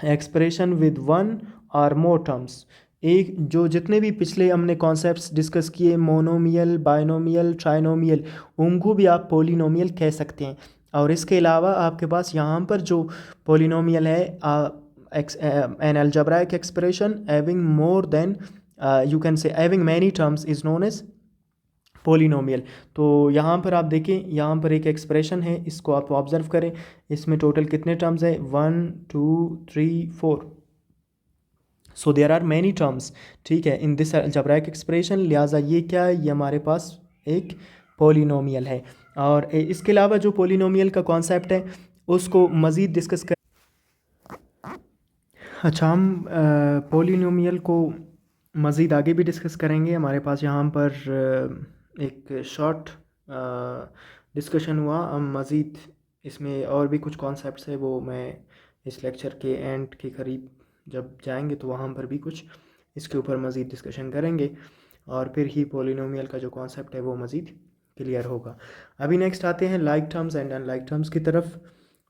Expression with one or more terms. एक जो जितने भी पिछले हमने कॉन्सेप्ट्स डिस्कस किए, मोनोमियल, बाइनोमियल, ट्राइनोमियल, उनको भी आप पॉलिनोमियल कह सकते हैं। और इसके अलावा आपके पास यहाँ पर जो पॉलिनोमियल है, an algebraic expression having more than, you can say having many terms is known as polynomial. तो यहाँ पर आप देखें, यहाँ पर एक एक्सप्रेशन है, इसको आप ऑब्जर्व करें। इसमें टोटल कितने टर्म्स है? 1 2 3 4। So there are many terms, ठीक है, इन दिस अलजेब्राइक एक्सप्रेशन। लिहाजा ये क्या है? ये हमारे पास एक पॉलिनोमियल है। और इसके अलावा जो पॉलिनोमियल का कॉन्सेप्ट है उसको मज़ीद डिस्कस कर। अच्छा, हम पॉलिनोमियल को मज़ीद आगे भी डिस्कस करेंगे। हमारे पास यहाँ पर एक शॉर्ट डिस्कशन हुआ। हम मज़ीद इसमें और भी कुछ कॉन्सेप्ट्स है, वो मैं इस लेक्चर के एंड के करीब जब जाएंगे तो वहाँ पर भी कुछ इसके ऊपर मज़ीद डिस्कशन करेंगे, और फिर ही पॉलिनोमियल का जो कॉन्सेप्ट है वो मज़ीद क्लियर होगा। अभी नेक्स्ट आते हैं like terms and unlike terms की तरफ।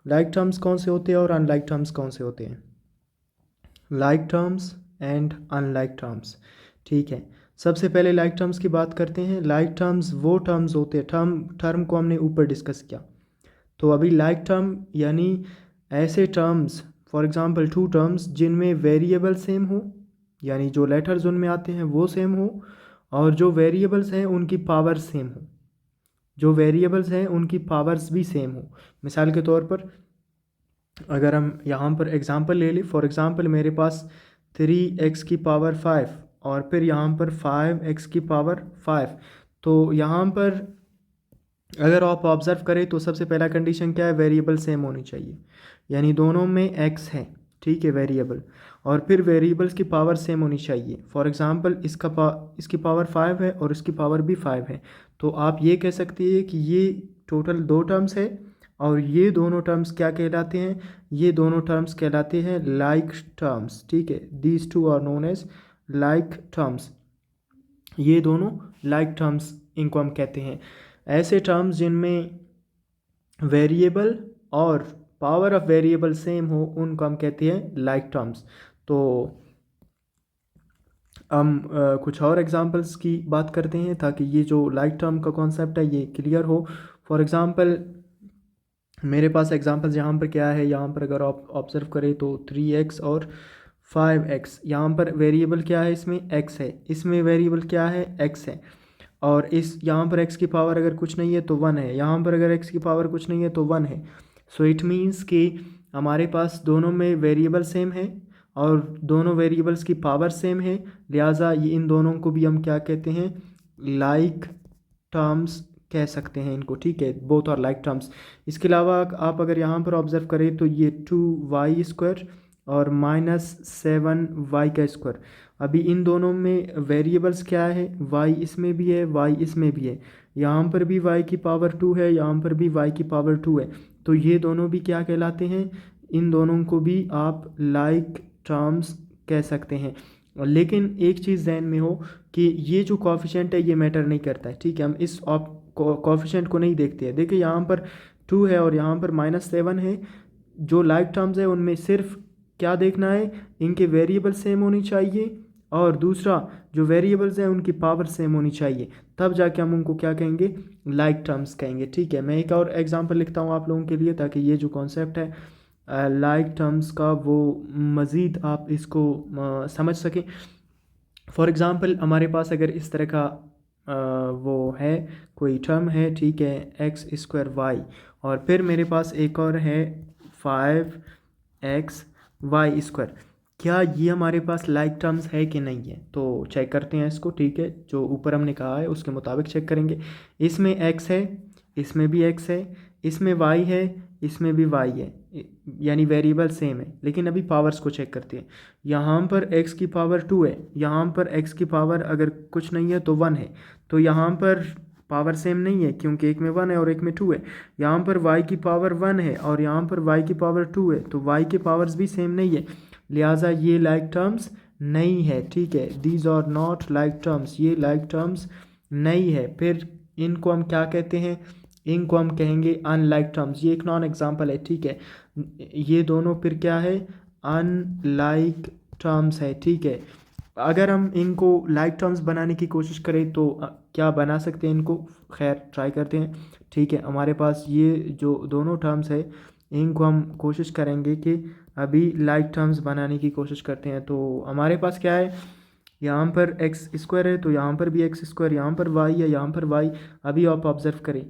लाइक टर्म्स कौन से होते हैं और अनलाइक टर्म्स कौन से होते हैं? Like terms and unlike terms, ठीक है। सबसे पहले लाइक टर्म्स की बात करते हैं। लाइक टर्म्स वो टर्म्स होते हैं, टर्म को हमने ऊपर डिस्कस किया। तो अभी लाइक टर्म यानी ऐसे टर्म्स, फॉर एग्जांपल 2 टर्म्स जिनमें वेरिएबल सेम हो, यानी जो लेटर्स उनमें आते हैं वो सेम हो, और जो वेरिएबल्स हैं उनकी पावर सेम हो, जो वेरिएबल्स हैं उनकी पावर्स भी सेम हो। मिसाल के तौर पर अगर हम यहाँ पर एग्ज़ाम्पल ले लें, फॉर एग्ज़ाम्पल मेरे पास 3x की पावर 5 और फिर यहाँ पर 5x की पावर 5। तो यहाँ पर अगर आप ऑब्ज़र्व करें तो सबसे पहला कंडीशन क्या है? वेरिएबल सेम होनी चाहिए, यानी दोनों में x है, ठीक है, वेरिएबल। और फिर वेरिएबल्स की पावर सेम होनी चाहिए। फॉर एग्ज़ाम्पल इसकी पावर 5 है और इसकी पावर भी 5 है, तो आप ये कह सकते हैं कि ये टोटल 2 टर्म्स है, और ये दोनों टर्म्स क्या कहलाते हैं? ये दोनों टर्म्स कहलाते हैं लाइक टर्म्स, ठीक है। These two are known as like terms. ये दोनों लाइक टर्म्स इनको हम कहते हैं। ऐसे टर्म्स जिनमें वेरिएबल और पावर ऑफ वेरिएबल सेम हो उनको हम कहते हैं लाइक टर्म्स। तो हम कुछ और एग्जांपल्स की बात करते हैं ताकि ये जो लाइक टर्म का कॉन्सेप्ट है ये क्लियर हो। फॉर एग्जांपल मेरे पास एग्जांपल्स यहाँ पर क्या है? यहाँ पर अगर आप ऑब्जर्व करें तो 3x और 5x, यहाँ पर वेरिएबल क्या है? इसमें x है, इसमें वेरिएबल क्या है? x है। और इस यहाँ पर x की पावर अगर कुछ नहीं है तो 1 है, यहाँ पर अगर x की पावर कुछ नहीं है तो 1 है। सो इट मीन्स कि हमारे पास दोनों में वेरिएबल सेम है और दोनों वेरिएबल्स की पावर सेम है, लिहाजा ये इन दोनों को भी हम क्या कहते हैं? लाइक टर्म्स कह सकते हैं इनको, ठीक है। Both are like terms. इसके अलावा आप अगर यहाँ पर ऑब्जर्व करें तो ये 2y² और -7y का स्क्वायर, अभी इन दोनों में वेरिएबल्स क्या है? y इसमें भी है, y इसमें भी है, यहाँ पर भी y की पावर 2 है, यहाँ पर भी y की पावर 2 है। तो ये दोनों भी क्या कहलाते हैं? इन दोनों को भी आप लाइक टर्म्स कह सकते हैं। लेकिन एक चीज़ ध्यान में हो कि ये जो कॉफिशेंट है ये मैटर नहीं करता है, ठीक है। हम इस कॉफिशेंट को नहीं देखते हैं। देखिए यहाँ पर 2 है और यहाँ पर -7 है। जो लाइक टर्म्स है उनमें सिर्फ क्या देखना है? इनके वेरिएबल सेम होनी चाहिए, और दूसरा जो वेरिएबल्स हैं उनकी पावर सेम होनी चाहिए, तब जाके हम उनको क्या कहेंगे? लाइक टर्म्स कहेंगे, ठीक है। मैं एक और एग्जांपल लिखता हूँ आप लोगों के लिए ताकि ये जो कॉन्सेप्ट है लाइक टर्म्स का वो मज़ीद आप इसको समझ सकें। फॉर एग्ज़ाम्पल हमारे पास अगर इस तरह का वो है, कोई टर्म है, ठीक है, x²y, और फिर मेरे पास एक और है 5xy²। क्या ये हमारे पास लाइक टर्म्स है कि नहीं है? तो चेक करते हैं इसको, ठीक है। जो ऊपर हमने कहा है उसके मुताबिक चेक करेंगे। इसमें x है, इसमें भी x है, इसमें y है, इसमें भी y है, यानी वेरिएबल सेम है। लेकिन अभी पावर्स को चेक करते हैं। यहाँ पर x की पावर 2 है, यहाँ पर x की पावर अगर कुछ नहीं है तो 1 है, तो यहाँ पर पावर सेम नहीं है क्योंकि एक में 1 है और एक में 2 है। यहाँ पर y की पावर 1 है और यहाँ पर y की पावर 2 है, तो y के पावर्स भी सेम नहीं है, लिहाजा ये लाइक टर्म्स नहीं है, ठीक है। These are not like terms, ये लाइक टर्म्स नहीं है। फिर इनको हम क्या कहते हैं? इनको हम कहेंगे अनलाइक टर्म्स। ये एक नॉन एग्जाम्पल है, ठीक है। ये दोनों फिर क्या है? अनलाइक टर्म्स है, ठीक है। अगर हम इनको लाइक टर्म्स बनाने की कोशिश करें तो क्या बना सकते हैं इनको? खैर ट्राई करते हैं, ठीक है। हमारे पास ये जो दोनों टर्म्स है इनको हम कोशिश करेंगे कि अभी लाइक टर्म्स बनाने की कोशिश करते हैं। तो हमारे पास क्या है, यहाँ पर एक्स स्क्वायर है तो यहाँ पर भी एक्स स्क्वायर, यहाँ पर वाई है, यहाँ पर वाई। अभी आप ऑब्ज़र्व करें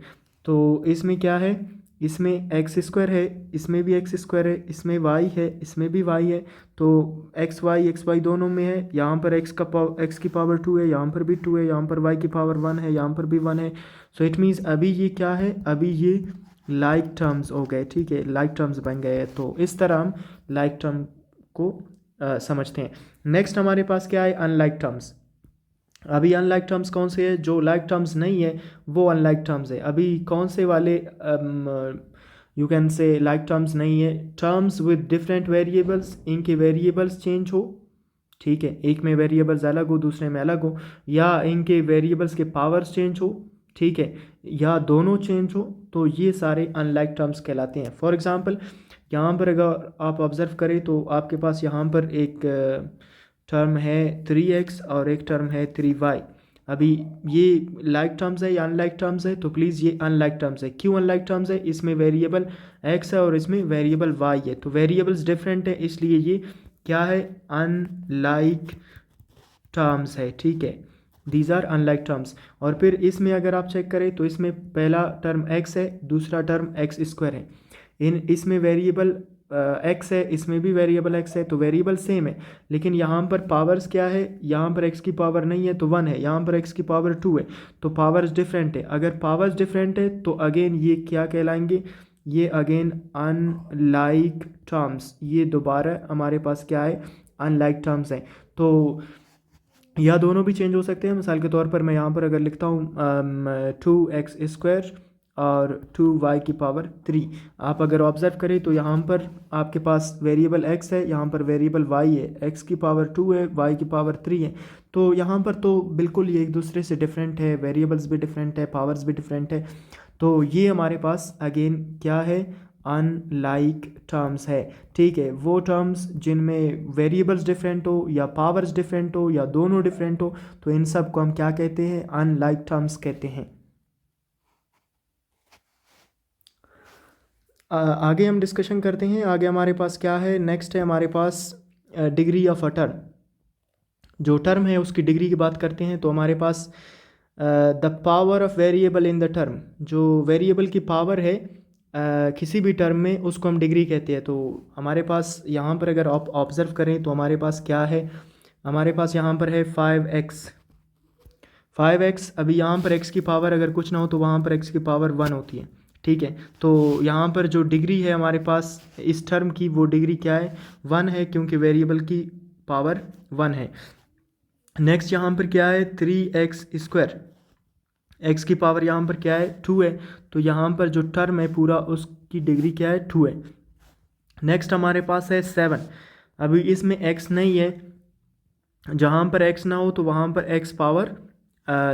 तो इसमें क्या है, इसमें एक्स स्क्वायर है, इसमें भी एक्स स्क्वायर है, इसमें वाई है, इसमें भी वाई है। तो एक्स वाई दोनों में है। यहाँ पर एक्स की पावर 2 है, यहाँ पर भी 2 है, यहाँ पर वाई की पावर 1 है, यहाँ पर भी 1 है। सो इट मीन्स अभी ये क्या है, अभी ये लाइक टर्म्स हो गए, ठीक है, लाइक टर्म्स बन गए। तो इस तरह हम लाइक टर्म को समझते हैं। नेक्स्ट हमारे पास क्या है, अनलाइक टर्म्स। अभी अनलाइक टर्म्स कौन से हैं? जो लाइक टर्म्स नहीं है वो अनलाइक टर्म्स है। अभी कौन से वाले यू कैन से लाइक टर्म्स नहीं है? टर्म्स विद डिफरेंट वेरिएबल्स, इनके वेरिएबल्स चेंज हो, ठीक है, एक में वेरिएबल्स अलग हो दूसरे में अलग हो, या इनके वेरिएबल्स के पावर्स चेंज हो, ठीक है, या दोनों चेंज हो, तो ये सारे अनलाइक टर्म्स कहलाते हैं। फॉर एग्जांपल यहाँ पर अगर आप ऑब्ज़र्व करें तो आपके पास यहाँ पर एक टर्म है 3x और एक टर्म है 3y। अभी ये लाइक टर्म्स है या अनलाइक टर्म्स है? तो प्लीज़ ये अनलाइक टर्म्स है। क्यों अनलाइक टर्म्स है? इसमें वेरिएबल x है और इसमें वेरिएबल y है, तो वेरिएबल्स डिफरेंट है, इसलिए ये क्या है, अनलाइक टर्म्स है, ठीक है। These are unlike terms. और फिर इसमें अगर आप चेक करें तो इसमें पहला टर्म x है, दूसरा टर्म एक्स स्क्वायर है। इसमें वेरिएबल एक्स है, इसमें भी वेरिएबल एक्स है, तो वेरिएबल सेम है, लेकिन यहाँ पर पावर्स क्या है, यहाँ पर एक्स की पावर नहीं है तो 1 है, यहाँ पर एक्स की पावर 2 है, तो पावर्स डिफरेंट है। अगर पावर्स डिफरेंट है तो अगेन ये क्या कहलाएंगे, ये अगेन अनलाइक टर्म्स। ये दोबारा हमारे पास क्या है, अनलाइक टर्म्स हैं। तो यह दोनों भी चेंज हो सकते हैं। मिसाल के तौर पर मैं यहाँ पर अगर लिखता हूँ 2x² और 2y की पावर 3, आप अगर ऑब्ज़र्व करें तो यहाँ पर आपके पास वेरिएबल x है, यहाँ पर वेरिएबल y है, x की पावर 2 है, y की पावर 3 है। तो यहाँ पर तो बिल्कुल ये एक दूसरे से डिफरेंट है, वेरिएबल्स भी डिफरेंट है, पावर्स भी डिफरेंट है। तो ये हमारे पास अगेन क्या है, अनलाइक टर्म्स है, ठीक है। वो टर्म्स जिनमें वेरिएबल्स डिफरेंट हो या पावर्स डिफरेंट हो या दोनों डिफरेंट हो, तो इन सब को हम क्या कहते हैं, अनलाइक टर्म्स कहते हैं। आगे हम डिस्कशन करते हैं। आगे हमारे पास क्या है, नेक्स्ट है हमारे पास डिग्री ऑफ अ टर्म। जो टर्म है उसकी डिग्री की बात करते हैं। तो हमारे पास the power of variable in the term, जो वेरिएबल की पावर है किसी भी टर्म में, उसको हम डिग्री कहते हैं। तो हमारे पास यहाँ पर अगर आप ऑब्ज़र्व करें तो हमारे पास क्या है, हमारे पास यहाँ पर है 5x। अभी यहाँ पर x की पावर अगर कुछ ना हो तो वहाँ पर x की पावर 1 होती है, ठीक है। तो यहाँ पर जो डिग्री है हमारे पास इस टर्म की, वो डिग्री क्या है, 1 है, क्योंकि वेरिएबल की पावर 1 है। नेक्स्ट यहाँ पर क्या है, 3x², x की पावर यहाँ पर क्या है, 2 है, तो यहाँ पर जो टर्म है पूरा उसकी डिग्री क्या है, 2 है। नेक्स्ट हमारे पास है 7। अभी इसमें x नहीं है, जहाँ पर x ना हो तो वहाँ पर x पावर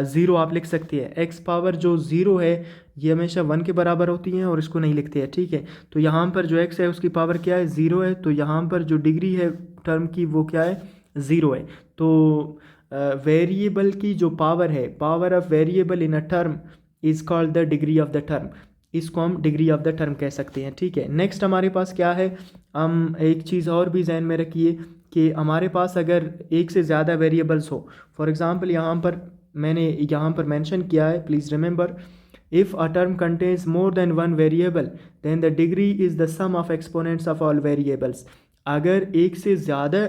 0 आप लिख सकती है। x पावर जो 0 है ये हमेशा 1 के बराबर होती है और इसको नहीं लिखते हैं, ठीक है। तो यहाँ पर जो x है उसकी पावर क्या है, 0 है, तो यहाँ पर जो डिग्री है टर्म की वो क्या है, 0 है। तो वेरिएबल की जो पावर है, power of variable in a term is called the degree of the term. इसको हम डिग्री ऑफ द टर्म कह सकते हैं, ठीक है। नेक्स्ट हमारे पास क्या है, हम एक चीज़ और भी जहन में रखिए कि हमारे पास अगर एक से ज़्यादा वेरिएबल्स हो, फॉर एग्ज़ाम्पल यहाँ पर मैंने यहाँ पर मेंशन किया है, please remember, if a term contains more than 1 variable then the degree is the sum of exponents of all variables. अगर एक से ज़्यादा,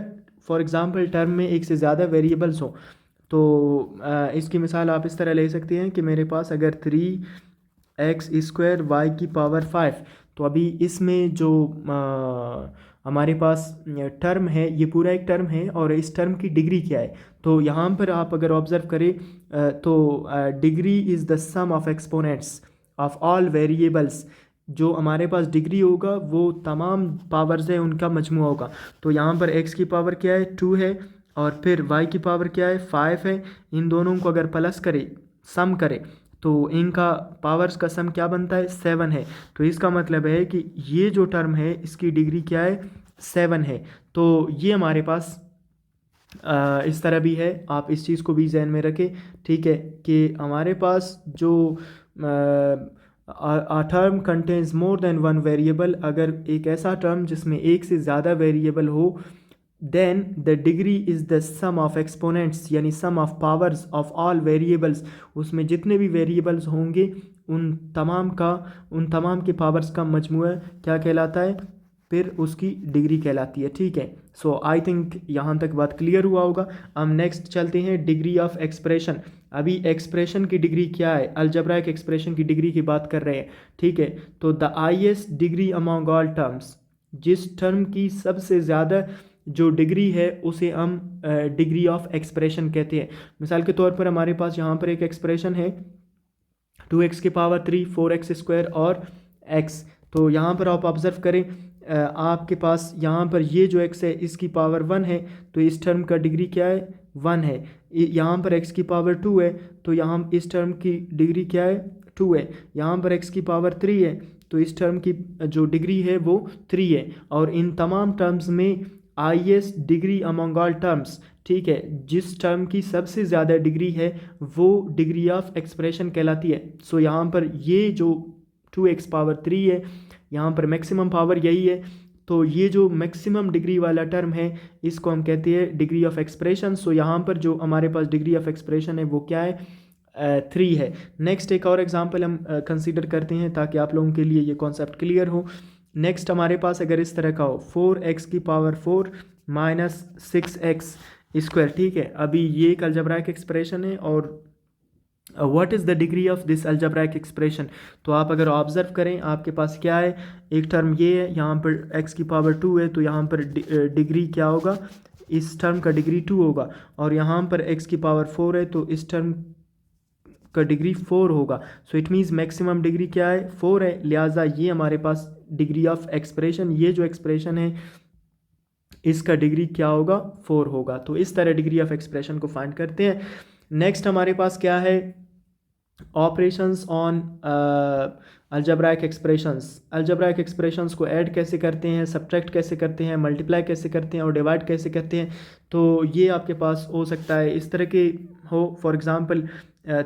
फॉर एग्ज़ाम्पल टर्म में एक से ज़्यादा वेरिएबल्स हो, तो इसकी मिसाल आप इस तरह ले सकते हैं कि मेरे पास अगर 3x² y की पावर 5, तो अभी इसमें जो हमारे पास टर्म है, ये पूरा एक टर्म है और इस टर्म की डिग्री क्या है। तो यहाँ पर आप अगर ऑब्ज़र्व करें तो degree is the sum of exponents of all variables. जो हमारे पास डिग्री होगा वो तमाम पावर्स है उनका मजमू होगा। तो यहाँ पर x की पावर क्या है, 2 है, और फिर y की पावर क्या है, 5 है। इन दोनों को अगर प्लस करे, सम करे, तो इनका पावर्स का सम क्या बनता है, 7 है। तो इसका मतलब है कि ये जो टर्म है इसकी डिग्री क्या है, 7 है। तो ये हमारे पास इस तरह भी है, आप इस चीज़ को भी जहन में रखें, ठीक है, कि हमारे पास जो term contains more then one variable, अगर एक ऐसा टर्म जिसमें एक से ज़्यादा वेरिएबल हो, then the degree is the sum of exponents, यानी sum of powers of all variables, उसमें जितने भी वेरिएबल्स होंगे उन तमाम के पावर्स का मजमूआ क्या कहलाता है, फिर उसकी डिग्री कहलाती है, ठीक है। सो आई थिंक यहाँ तक बात क्लियर हुआ होगा। हम नेक्स्ट चलते हैं डिग्री ऑफ एक्सप्रेशन। अभी एक्सप्रेशन की डिग्री क्या है, अलजेब्राइक एक्सप्रेशन की डिग्री की बात कर रहे हैं, ठीक है। तो the highest degree among all terms, जिस टर्म की सबसे ज़्यादा जो डिग्री है उसे हम डिग्री ऑफ एक्सप्रेशन कहते हैं। मिसाल के तौर पर हमारे पास यहाँ पर एक एक्सप्रेशन है 2x की पावर 3, 4x स्क्वायर और x। तो यहाँ पर आप ऑब्ज़र्व करें, आपके पास यहाँ पर ये जो x है इसकी पावर 1 है, तो इस टर्म का डिग्री क्या है, 1 है। यहाँ पर x की पावर 2 है, तो यहाँ इस टर्म की डिग्री क्या है, 2 है। यहाँ पर x की पावर 3 है, तो इस टर्म की जो डिग्री है वो 3 है। और इन तमाम टर्म्स में highest degree among all terms, ठीक है, जिस टर्म की सबसे ज़्यादा डिग्री है वो डिग्री ऑफ एक्सप्रेशन कहलाती है। सो यहाँ पर ये जो 2x पावर 3 है, यहाँ पर मैक्सिमम पावर यही है, तो ये जो मैक्सिमम डिग्री वाला टर्म है इसको हम कहते हैं डिग्री ऑफ एक्सप्रेशन। सो यहाँ पर जो हमारे पास डिग्री ऑफ एक्सप्रेशन है वो क्या है, 3 है। नेक्स्ट एक और एग्जांपल हम कंसीडर करते हैं ताकि आप लोगों के लिए ये कॉन्सेप्ट क्लियर हो। नेक्स्ट हमारे पास अगर इस तरह का हो 4x की पावर 4 माइनस 6x स्क्वायर, ठीक है। अभी ये एक अलजेब्राइक एक्सप्रेशन है और what is the degree of this algebraic expression. तो आप अगर ऑब्जर्व करें, आपके पास क्या है, एक टर्म ये है, यहाँ पर x की पावर 2 है, तो यहाँ पर डिग्री क्या होगा, इस टर्म का डिग्री 2 होगा। और यहाँ पर x की पावर 4 है, तो इस टर्म का डिग्री 4 होगा। So it means maximum degree क्या है, 4 है, लिहाजा ये हमारे पास डिग्री ऑफ एक्सप्रेशन, ये जो एक्सप्रेशन है इसका डिग्री क्या होगा, 4 होगा। तो इस तरह डिग्री ऑफ एक्सप्रेशन को फाइंड करते हैं। नेक्स्ट हमारे पास क्या है, operations on algebraic expressions. Algebraic expressions को ऐड कैसे करते हैं, सब्ट्रैक्ट कैसे करते हैं, मल्टीप्लाई कैसे करते हैं और डिवाइड कैसे करते हैं। तो ये आपके पास हो सकता है इस तरह के हो, for example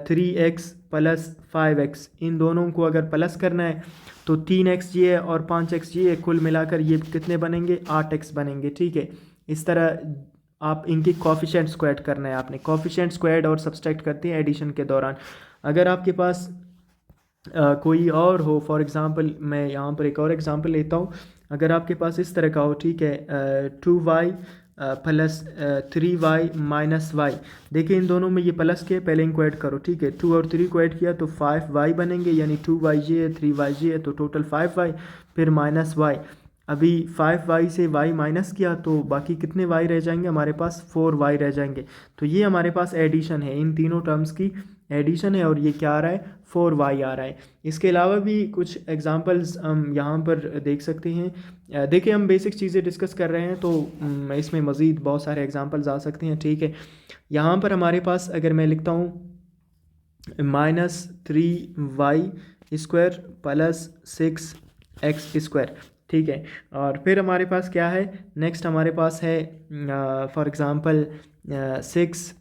3x plus 5x, इन दोनों को अगर प्लस करना है तो 3x ये है और 5x ये है, कुल मिलाकर ये कितने बनेंगे, 8x बनेंगे, ठीक है। इस तरह आप इनके कोफिशिएंट्स को ऐड करना है आपने। कोफिशिएंट्स को ऐड और सब्सट्रैक्ट करते हैं एडिशन के दौरान। अगर आपके पास कोई और हो, फॉर एग्ज़ाम्पल मैं यहाँ पर एक और एग्ज़ाम्पल लेता हूँ। अगर आपके पास इस तरह का हो, ठीक है, 2y plus 3y minus Y. देखिए इन दोनों में ये प्लस के, पहले इनको ऐड करो, ठीक है। 2 और 3 को ऐड किया तो 5y बनेंगे, यानी 2y ये है, 3y ये है, तो टोटल 5y, फिर माइनस y। अभी 5y से y माइनस किया तो बाकी कितने y रह जाएंगे, हमारे पास 4y रह जाएंगे। तो ये हमारे पास एडिशन है, इन तीनों टर्म्स की एडिशन है और ये क्या आ रहा है, 4y आ रहा है। इसके अलावा भी कुछ एग्जांपल्स हम यहाँ पर देख सकते हैं। देखिए हम बेसिक चीज़ें डिस्कस कर रहे हैं तो इसमें मज़ीद बहुत सारे एग्जांपल्स आ सकते हैं, ठीक है। यहाँ पर हमारे पास अगर मैं लिखता हूँ -3y square plus 6x square, ठीक है। और फिर हमारे पास क्या है, नेक्स्ट हमारे पास है फॉर एग्ज़ाम्पल 6x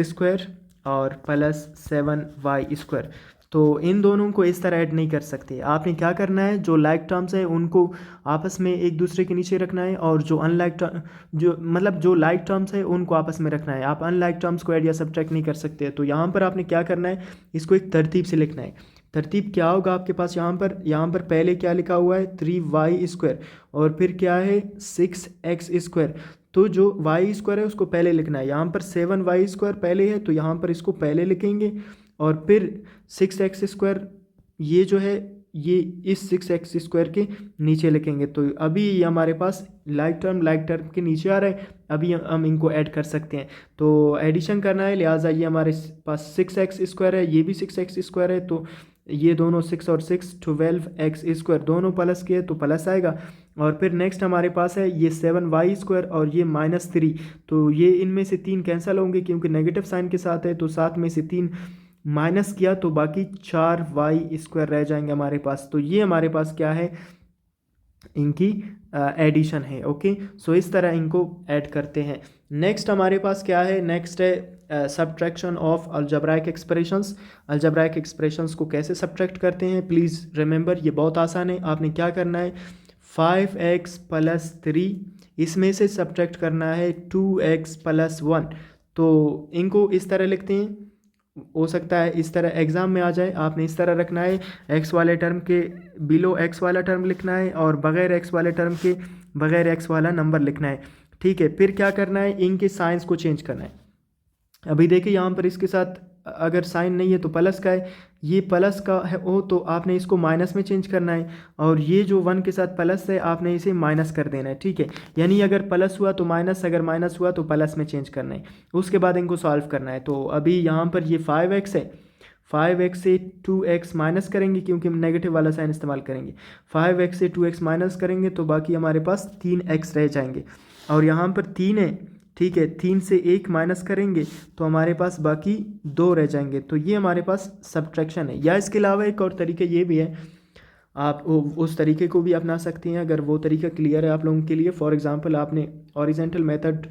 स्क्वायर और प्लस 7y स्क्वायर। तो इन दोनों को इस तरह ऐड नहीं कर सकते। आपने क्या करना है, जो लाइक टर्म्स है उनको आपस में एक दूसरे के नीचे रखना है और जो अनलाइक जो लाइक टर्म्स है उनको आपस में रखना है। आप अनलाइक टर्म्स को ऐड या सब्ट्रैक्ट नहीं कर सकते। तो यहाँ पर आपने क्या करना है, इसको एक तरतीब से लिखना है। तरतीब क्या होगा आपके पास, यहाँ पर पहले क्या लिखा हुआ है, 3y स्क्वायर और फिर क्या है 6x स्क्वायर। तो जो y स्क्वायर है उसको पहले लिखना है। यहाँ पर 7y स्क्वायर पहले है तो यहाँ पर इसको पहले लिखेंगे और फिर 6x स्क्वायर ये जो है ये इस 6x स्क्वायर के नीचे लिखेंगे। तो अभी ये हमारे पास लाइक टर्म के नीचे आ रहा है, अभी हम इनको ऐड कर सकते हैं। तो एडिशन करना है, लिहाजा ये हमारे पास 6x स्क्वायर है, ये भी 6x स्क्वायर है, तो ये दोनों 6 और 6 12x स्क्वायर, दोनों प्लस के तो प्लस आएगा। और फिर नेक्स्ट हमारे पास है ये 7y स्क्वायर और ये -3, तो ये इनमें से 3 कैंसिल होंगे क्योंकि नेगेटिव साइन के साथ है, तो 7 में से 3 माइनस किया तो बाकी 4y स्क्वायर रह जाएंगे हमारे पास। तो ये हमारे पास क्या है, इनकी एडिशन है। ओके, सो इस तरह इनको ऐड करते हैं। नेक्स्ट हमारे पास क्या है, नेक्स्ट है subtraction of algebraic expressions. Algebraic expressions को कैसे सब्ट्रैक्ट करते हैं, प्लीज़ रिमेंबर, ये बहुत आसान है। आपने क्या करना है, 5x + 3 इसमें से सब्ट्रैक्ट करना है 2x + 1। तो इनको इस तरह लिखते हैं, हो सकता है इस तरह एग्ज़ाम में आ जाए। आपने इस तरह रखना है, x वाले टर्म के बिलो x वाला टर्म लिखना है और बग़ैर x वाले टर्म के बग़ैर x वाला नंबर लिखना है। ठीक है, फिर क्या करना है, इनके साइंस को चेंज करना है। अभी देखिए यहाँ पर इसके साथ अगर साइन नहीं है तो प्लस का है, ये प्लस का है हो तो आपने इसको माइनस में चेंज करना है, और ये जो 1 के साथ प्लस है आपने इसे माइनस कर देना है। ठीक है, यानी अगर प्लस हुआ तो माइनस, अगर माइनस हुआ तो प्लस में चेंज करना है। उसके बाद इनको सॉल्व करना है। तो अभी यहाँ पर ये 5x है, 5x से 2x माइनस करेंगे क्योंकि हम नेगेटिव वाला साइन इस्तेमाल करेंगे। 5x से 2x माइनस करेंगे तो बाकी हमारे पास 3x रह जाएंगे, और यहाँ पर 3 है। ठीक है, 3 से 1 माइनस करेंगे तो हमारे पास बाकी 2 रह जाएंगे। तो ये हमारे पास सब्ट्रैक्शन है। या इसके अलावा एक और तरीके ये भी है, आप उस तरीके को भी अपना सकते हैं अगर वो तरीका क्लियर है आप लोगों के लिए। फॉर एग्जांपल आपने हॉरिजॉन्टल मेथड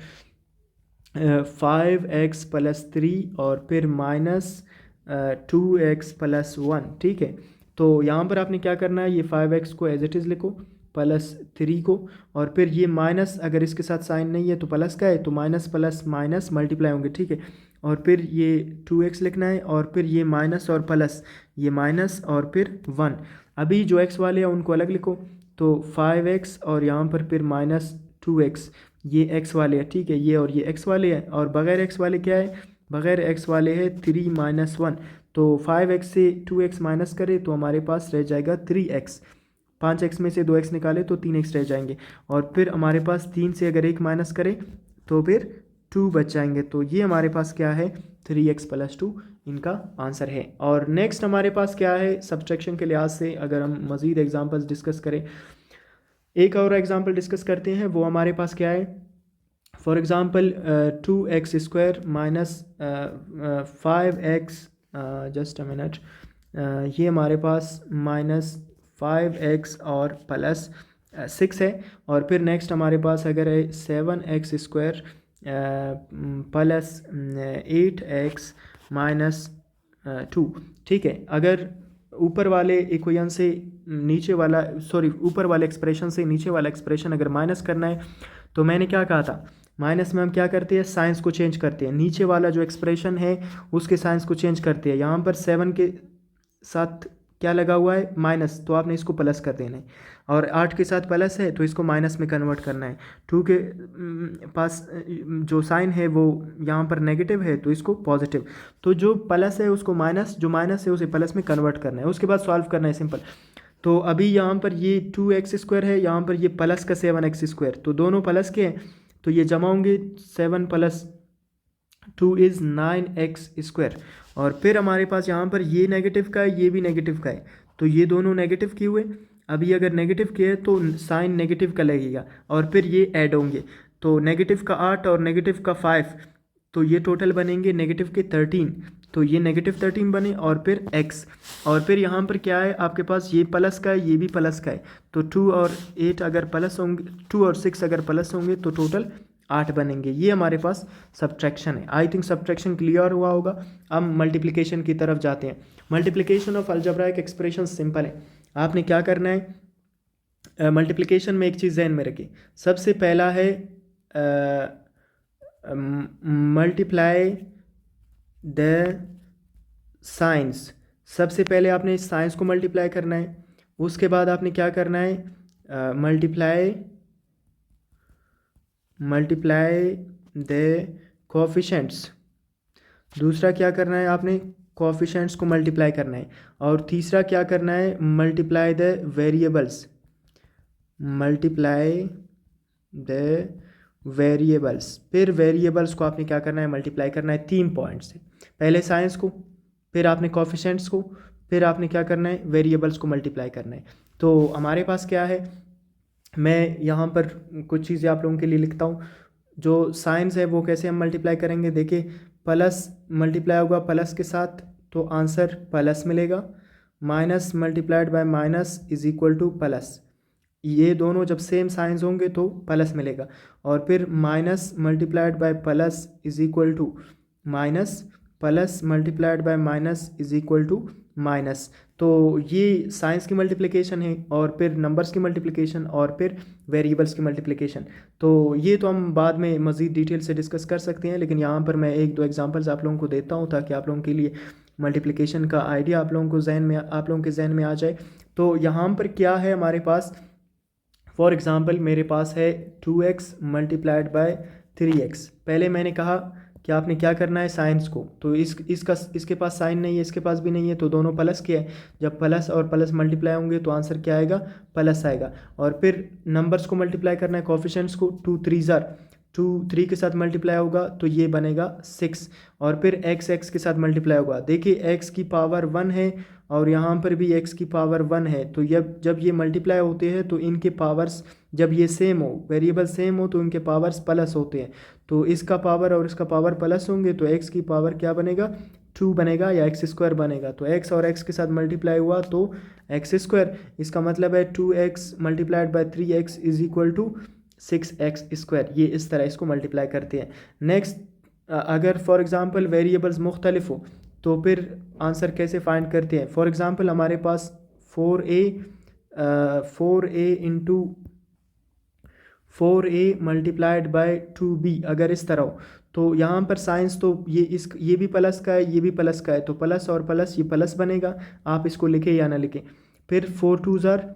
5x + 3 और फिर -2x + 1। ठीक है, तो यहाँ पर आपने क्या करना है, ये 5x को एज इट इज़ लिखो +3 को, और फिर ये माइनस, अगर इसके साथ साइन नहीं है तो प्लस का है तो माइनस प्लस माइनस मल्टीप्लाई होंगे। ठीक है, और फिर ये 2x लिखना है, और फिर ये माइनस और प्लस, ये माइनस और फिर 1। अभी जो x वाले हैं उनको अलग लिखो, तो 5x और यहाँ पर फिर -2x, ये x वाले हैं। ठीक है, ये और ये x वाले हैं, और बग़ैर x वाले क्या है, बग़ैर x वाले है 3 - 1। तो 5x से 2x माइनस करें तो हमारे पास रह जाएगा 3x। 5x में से 2x निकाले तो 3x रह जाएंगे, और फिर हमारे पास 3 से अगर 1 माइनस करें तो फिर 2 बच जाएंगे। तो ये हमारे पास क्या है, 3x + 2 इनका आंसर है। और नेक्स्ट हमारे पास क्या है, सब्ट्रैक्शन के लिहाज से अगर हम मज़ीद एग्जांपल्स डिस्कस करें, एक और एग्जांपल डिस्कस करते हैं। वो हमारे पास क्या है, for example 2x² - 5x, just a minute, ये हमारे पास -5x और +6 है। और फिर नेक्स्ट हमारे पास अगर है 7x² +8x - 2। ठीक है, अगर ऊपर वाले इक्वेशन से नीचे वाला, सॉरी ऊपर वाले एक्सप्रेशन से नीचे वाला एक्सप्रेशन अगर माइनस करना है तो मैंने क्या कहा था, माइनस में हम क्या करते हैं, साइंस को चेंज करते हैं। नीचे वाला जो एक्सप्रेशन है उसके साइंस को चेंज करते हैं। यहाँ पर 7 के साथ क्या लगा हुआ है, माइनस, तो आपने इसको प्लस कर देना है, और 8 के साथ प्लस है तो इसको माइनस में कन्वर्ट करना है। 2 के पास जो साइन है वो यहाँ पर नेगेटिव है तो इसको पॉजिटिव, तो जो प्लस है उसको माइनस, जो माइनस है उसे प्लस में कन्वर्ट करना है। उसके बाद सॉल्व करना है, सिंपल। तो अभी यहाँ पर ये 2x² है, यहाँ पर ये प्लस का 7x², तो दोनों प्लस के हैं तो ये जमा होंगे, 7 + 2 = 9x²। और फिर हमारे पास यहाँ पर ये नेगेटिव का है, ये भी नेगेटिव का है, तो ये दोनों नेगेटिव किए हुए। अभी अगर नेगेटिव के है तो साइन नेगेटिव का लगेगा, और फिर ये ऐड होंगे, तो नेगेटिव का 8 और नेगेटिव का 5, तो ये टोटल बनेंगे नेगेटिव के 13, तो ये नेगेटिव 13 बने, और फिर x, और फिर यहाँ पर क्या है आपके पास, ये प्लस का है, ये भी प्लस का है, तो 2 और 8 अगर प्लस होंगे, 2 और 6 अगर प्लस होंगे तो टोटल 8 बनेंगे। ये हमारे पास सब्ट्रैक्शन है। आई थिंक सब्ट्रैक्शन क्लियर हुआ होगा। अब मल्टीप्लिकेशन की तरफ जाते हैं। Multiplication of algebraic expression simple है। आपने क्या करना है, मल्टीप्लिकेशन में एक चीज़ ध्यान में रखिए, सबसे पहला है मल्टीप्लाई द साइंस। सबसे पहले आपने इस साइंस को मल्टीप्लाई करना है, उसके बाद आपने क्या करना है, मल्टीप्लाई द कोएफिशिएंट्स। दूसरा क्या करना है, आपने कोएफिशिएंट्स को मल्टीप्लाई करना है, और तीसरा क्या करना है, multiply the variables, multiply the variables. फिर वेरिएबल्स को आपने क्या करना है, मल्टीप्लाई करना है 3 पॉइंट से, पहले साइंस को, फिर आपने कोएफिशिएंट्स को, फिर आपने क्या करना है, वेरिएबल्स को मल्टीप्लाई करना है। तो हमारे पास क्या है, मैं यहाँ पर कुछ चीज़ें आप लोगों के लिए लिखता हूँ। जो साइंस है वो कैसे हम मल्टीप्लाई करेंगे, देखिए प्लस मल्टीप्लाई होगा प्लस के साथ तो आंसर प्लस मिलेगा, minus multiplied by minus = plus, ये दोनों जब सेम साइंस होंगे तो प्लस मिलेगा। और फिर minus multiplied by plus is equal to minus, plus multiplied by minus is equal to minus. तो ये साइंस की मल्टीप्लिकेशन है, और फिर नंबर्स की मल्टीप्लिकेशन, और फिर वेरिएबल्स की मल्टीप्लिकेशन। तो ये तो हम बाद में मज़ीद डिटेल से डिस्कस कर सकते हैं, लेकिन यहाँ पर मैं एक दो एग्जांपल्स आप लोगों को देता हूँ ताकि आप लोगों के लिए मल्टीप्लिकेशन का आइडिया आप लोगों के जहन में आ जाए। तो यहाँ पर क्या है हमारे पास, फॉर एग्ज़ाम्पल मेरे पास है 2x मल्टीप्लाइड बाय 3x। पहले मैंने कहा कि आपने क्या करना है साइंस को, तो इसके पास साइन नहीं है, इसके पास भी नहीं है, तो दोनों प्लस के है। जब प्लस और प्लस मल्टीप्लाई होंगे तो आंसर क्या आएगा, प्लस आएगा। और फिर नंबर्स को मल्टीप्लाई करना है, कोफिशेंट्स को, 2 3 ज़ार 2 3 के साथ मल्टीप्लाई होगा तो ये बनेगा 6। और फिर x के साथ मल्टीप्लाई होगा, देखिए x की पावर 1 है और यहाँ पर भी x की पावर 1 है। तो जब ये मल्टीप्लाई होते हैं तो इनके पावर्स, जब ये सेम हो, वेरिएबल सेम हो, तो इनके पावर्स प्लस होते हैं। तो इसका पावर और इसका पावर प्लस होंगे तो x की पावर क्या बनेगा, 2 बनेगा या एक्स स्क्वायर बनेगा। तो x और x के साथ मल्टीप्लाई हुआ तो एक्स स्क्वायर। इसका मतलब है 2x multiplied by 3x is equal to 6x square. ये इस तरह इसको मल्टीप्लाई करते हैं। नेक्स्ट, अगर फॉर एग्ज़ाम्पल वेरिएबल्स मुख्तलिफ हो तो फिर आंसर कैसे फाइंड करते हैं। फॉर एग्ज़ाम्पल हमारे पास 4a into 4a multiplied by 2b अगर इस तरह हो, तो यहाँ पर साइंस तो ये भी प्लस का है, ये भी प्लस का है, तो प्लस और प्लस ये प्लस बनेगा, आप इसको लिखें या ना लिखें। फिर 4 2 ज़ार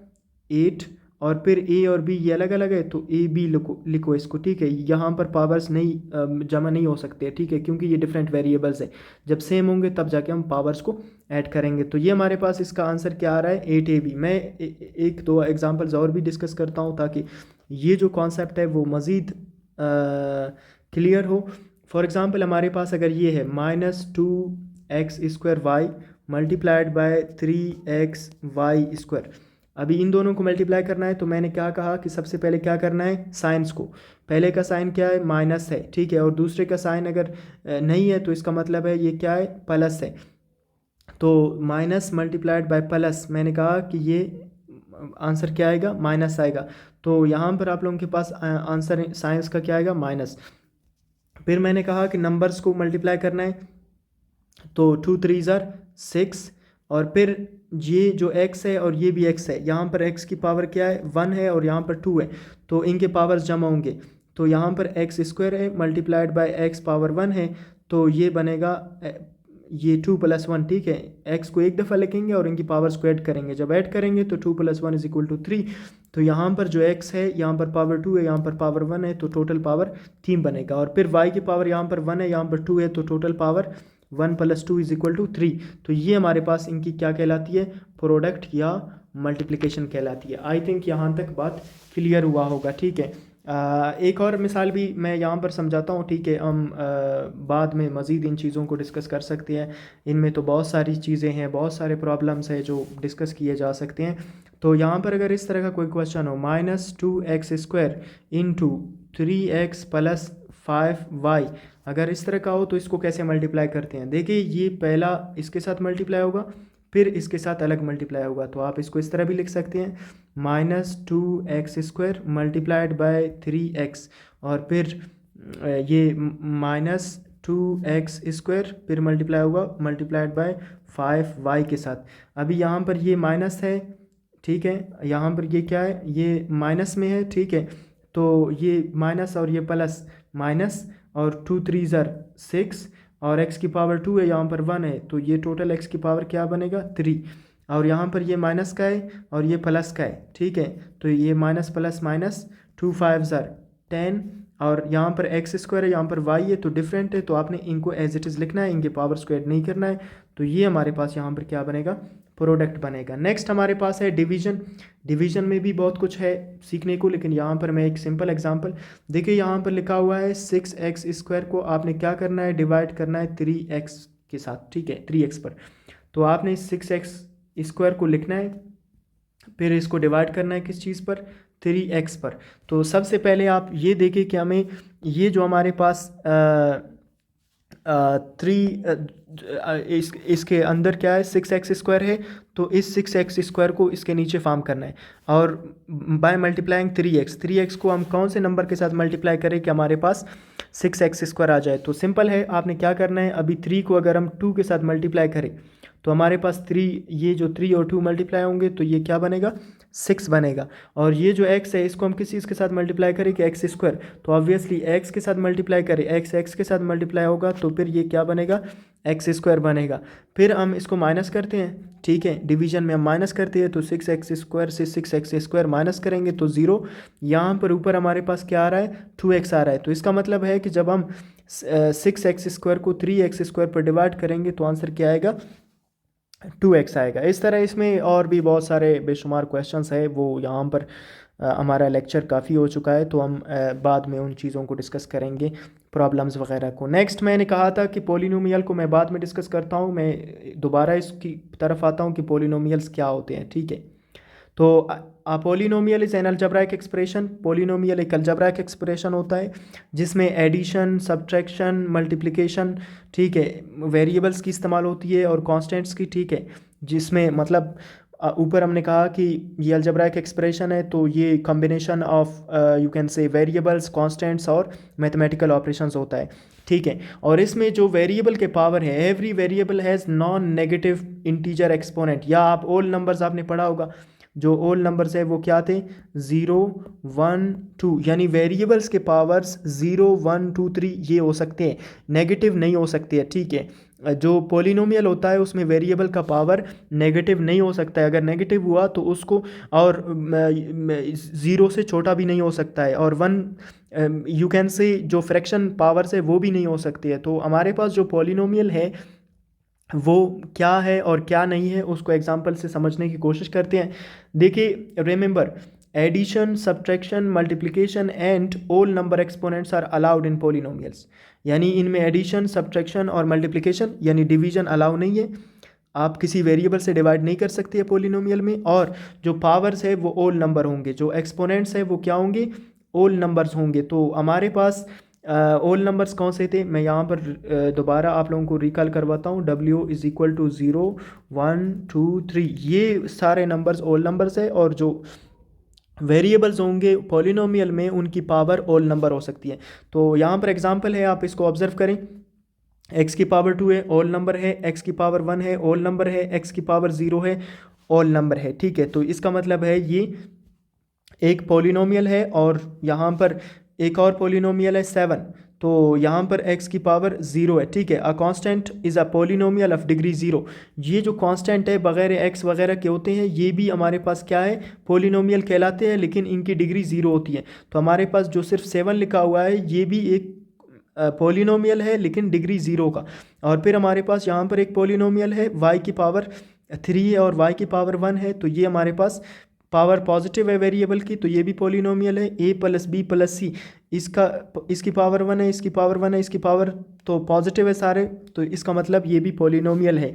8, और फिर ए और बी ये अलग अलग है तो ए बी लिखो इसको, ठीक है। यहाँ पर पावर्स नहीं जमा नहीं हो सकते, ठीक है, क्योंकि ये डिफरेंट वेरिएबल्स है। जब सेम होंगे तब जाके हम पावर्स को ऐड करेंगे। तो ये हमारे पास इसका आंसर क्या आ रहा है, 8ab। मैं एक दो एग्जांपल्स और भी डिस्कस करता हूँ ताकि ये जो कॉन्सेप्ट है वो मज़ीद क्लियर हो। फॉर एग्ज़ाम्पल हमारे पास अगर ये है -2x² मल्टीप्लाइड बाय 3xy²। अभी इन दोनों को मल्टीप्लाई करना है, तो मैंने क्या कहा कि सबसे पहले क्या करना है, साइंस को। पहले का साइन क्या है, माइनस है, ठीक है, और दूसरे का साइन अगर नहीं है तो इसका मतलब है ये क्या है, प्लस है। तो माइनस मल्टीप्लाइड बाय प्लस, मैंने कहा कि ये आंसर क्या आएगा, माइनस आएगा। तो यहाँ पर आप लोगों के पास आंसर साइंस का क्या आएगा, माइनस। फिर मैंने कहा कि नंबर्स को मल्टीप्लाई करना है, तो 2 3 ज़ार 6, और फिर ये जो x है और ये भी x है, यहाँ पर x की पावर क्या है, 1 है, और यहाँ पर 2 है, तो इनके पावर्स जमा होंगे। तो यहाँ पर x² है मल्टीप्लाइड बाय x पावर 1 है, तो ये बनेगा ये 2 + 1, ठीक है। x को एक दफ़ा लिखेंगे और इनकी पावर्स को ऐड करेंगे, जब ऐड करेंगे तो 2 + 1 = 3। तो यहाँ पर जो x है, यहाँ पर पावर 2 है, यहाँ पर पावर 1 है, तो टोटल पावर 3 बनेगा। और फिर y की पावर यहाँ पर 1 है, यहाँ पर 2 है, तो टोटल पावर 1 + 2 = 3। तो ये हमारे पास इनकी क्या कहलाती है, प्रोडक्ट या मल्टीप्लिकेशन कहलाती है। आई थिंक यहाँ तक बात क्लियर हुआ होगा, ठीक है। एक और मिसाल भी मैं यहाँ पर समझाता हूँ, ठीक है। हम बाद में मज़ीद इन चीज़ों को डिस्कस कर सकते हैं। इनमें तो बहुत सारी चीज़ें हैं, बहुत सारे प्रॉब्लम्स हैं जो डिस्कस किए जा सकते हैं। तो यहाँ पर अगर इस तरह का कोई क्वेश्चन हो, -2x² इंटू 3x + 5y, अगर इस तरह का हो तो इसको कैसे मल्टीप्लाई करते हैं। देखिए, ये पहला इसके साथ मल्टीप्लाई होगा, फिर इसके साथ अलग मल्टीप्लाई होगा, तो आप इसको इस तरह भी लिख सकते हैं, -2x² मल्टीप्लाइड बाय 3x, और फिर ये -2x², फिर मल्टीप्लाई होगा मल्टीप्लाइड बाय 5y के साथ। अभी यहाँ पर ये माइनस है, ठीक है, यहाँ पर ये क्या है, ये माइनस में है, ठीक है। तो ये माइनस और ये प्लस, माइनस और 2 3 ज़ार 6, और x की पावर 2 है, यहाँ पर 1 है, तो ये टोटल x की पावर क्या बनेगा, 3। और यहाँ पर ये माइनस का है और ये प्लस का है, ठीक है। तो ये माइनस प्लस माइनस, 2 5 ज़ार 10, और यहाँ पर x² है, यहाँ पर y है, तो डिफरेंट है, तो आपने इनको एज इट इज़ लिखना है, इनके पावर्स को ऐड नहीं करना है। तो ये हमारे पास यहाँ पर क्या बनेगा, प्रोडक्ट बनेगा। नेक्स्ट हमारे पास है डिवीजन। डिवीजन में भी बहुत कुछ है सीखने को, लेकिन यहाँ पर मैं एक सिंपल एग्जांपल, देखिए यहाँ पर लिखा हुआ है 6x² को आपने क्या करना है, डिवाइड करना है 3x के साथ, ठीक है, 3x पर। तो आपने 6x² को लिखना है, फिर इसको डिवाइड करना है किस चीज़ पर, 3x पर। तो सबसे पहले आप ये देखिए कि हमें ये जो हमारे पास इसके अंदर क्या है, 6x² है, तो इस 6x² को इसके नीचे फॉर्म करना है, और बाय मल्टीप्लाइंग 3x को हम कौन से नंबर के साथ मल्टीप्लाई करें कि हमारे पास 6x² आ जाए। तो सिंपल है, आपने क्या करना है, अभी 3 को अगर हम 2 के साथ मल्टीप्लाई करें तो हमारे पास 3, ये जो 3 और 2 मल्टीप्लाई होंगे तो ये क्या बनेगा, 6 बनेगा। और ये जो x है इसको हम किस चीज़ के साथ मल्टीप्लाई करें कि x², तो ऑब्वियसली x के साथ मल्टीप्लाई करें, x के साथ मल्टीप्लाई होगा तो फिर ये क्या बनेगा, x² बनेगा। फिर हम इसको माइनस करते हैं, ठीक है, डिवीजन में हम माइनस करते हैं, तो 6x² से 6x² माइनस करेंगे तो 0, यहाँ पर ऊपर हमारे पास क्या आ रहा है, 2x आ रहा है। तो इसका मतलब है कि जब हम 6x² को 3x² पर डिवाइड करेंगे तो आंसर क्या आएगा, 2x आएगा। इस तरह इसमें और भी बहुत सारे बेशुमार क्वेश्चंस है, वो यहाँ पर हमारा लेक्चर काफ़ी हो चुका है, तो हम बाद में उन चीज़ों को डिस्कस करेंगे, प्रॉब्लम्स वगैरह को। नेक्स्ट मैंने कहा था कि पॉलिनोमियल को मैं बाद में डिस्कस करता हूँ, मैं दोबारा इसकी तरफ आता हूँ कि पॉलिनोमियल्स क्या होते हैं, ठीक है। तो polynomial is an algebraic expression, polynomial एक अलजेब्राइक एक्सप्रेशन होता है जिसमें एडिशन, सब्ट्रैक्शन, मल्टीप्लिकेशन, ठीक है, वेरिएबल्स की इस्तेमाल होती है और कांस्टेंट्स की, ठीक है, जिसमें मतलब ऊपर हमने कहा कि ये अलजेब्राइक एक्सप्रेशन है, तो ये कॉम्बिनेशन ऑफ यू कैन से वेरिएबल्स, कांस्टेंट्स और मैथमेटिकल ऑपरेशंस होता है, ठीक है। और इसमें जो वेरिएबल के पावर है, every variable has non negative integer exponent, या आप ओल नंबर्स आपने पढ़ा होगा, जो ओल नंबर्स है वो क्या थे, 0, 1, 2, यानी वेरिएबल्स के पावर्स 0, 1, 2, 3 ये हो सकते हैं, नेगेटिव नहीं हो सकते हैं, ठीक है। जो पॉलिनोमियल होता है उसमें वेरिएबल का पावर नेगेटिव नहीं हो सकता है, अगर नेगेटिव हुआ तो उसको, और 0 से छोटा भी नहीं हो सकता है, और 1 यू कैन से जो फ्रैक्शन पावर्स है वो भी नहीं हो सकती है। तो हमारे पास जो पॉलिनोमियल है वो क्या है और क्या नहीं है उसको एग्जांपल से समझने की कोशिश करते हैं। देखिए, remember, addition, subtraction, multiplication and all number exponents are allowed in polynomials, यानी इनमें एडिशन, सब्ट्रैक्शन और मल्टीप्लिकेशन यानी डिवीजन अलाउ नहीं है, आप किसी वेरिएबल से डिवाइड नहीं कर सकते हैं पॉलिनोमियल में। और जो पावर्स है वो ऑल नंबर होंगे, जो एक्सपोनेंट्स है वो क्या होंगे, ऑल नंबर्स होंगे। तो हमारे पास ऑल नंबर्स कौन से थे, मैं यहाँ पर दोबारा आप लोगों को रिकॉल करवाता हूँ, W = 0, 1, 2, 3, ये सारे नंबर्स ऑल नंबर्स है, और जो वेरिएबल्स होंगे पॉलिनोमियल में उनकी पावर ऑल नंबर हो सकती है। तो यहाँ पर एग्जांपल है, आप इसको ऑब्जर्व करें, x की पावर 2 है, ऑल नंबर है, x की पावर 1 है, ऑल नंबर है, x की पावर 0 है, ऑल नंबर है, ठीक है। तो इसका मतलब है ये एक पॉलिनोमियल है, और यहाँ पर एक और पॉलिनोमियल है 7, तो यहाँ पर x की पावर 0 है, ठीक है। A constant is a polynomial of degree 0, ये जो कांस्टेंट है बगैर x वगैरह के होते हैं, ये भी हमारे पास क्या है, पॉलिनोमियल कहलाते हैं, लेकिन इनकी डिग्री 0 होती है। तो हमारे पास जो सिर्फ 7 लिखा हुआ है ये भी एक पॉलिनोमियल है लेकिन डिग्री 0 का। और फिर हमारे पास यहाँ पर एक पॉलिनोमियल है y की पावर 3 है और y की पावर 1 है, तो ये हमारे पास पावर पॉजिटिव है वेरिएबल की, तो ये भी पॉलिनोमियल है। a + b + c, इसकी पावर 1 है, इसकी पावर 1 है, इसकी पावर तो पॉजिटिव है सारे, तो इसका मतलब ये भी पॉलिनोमियल है।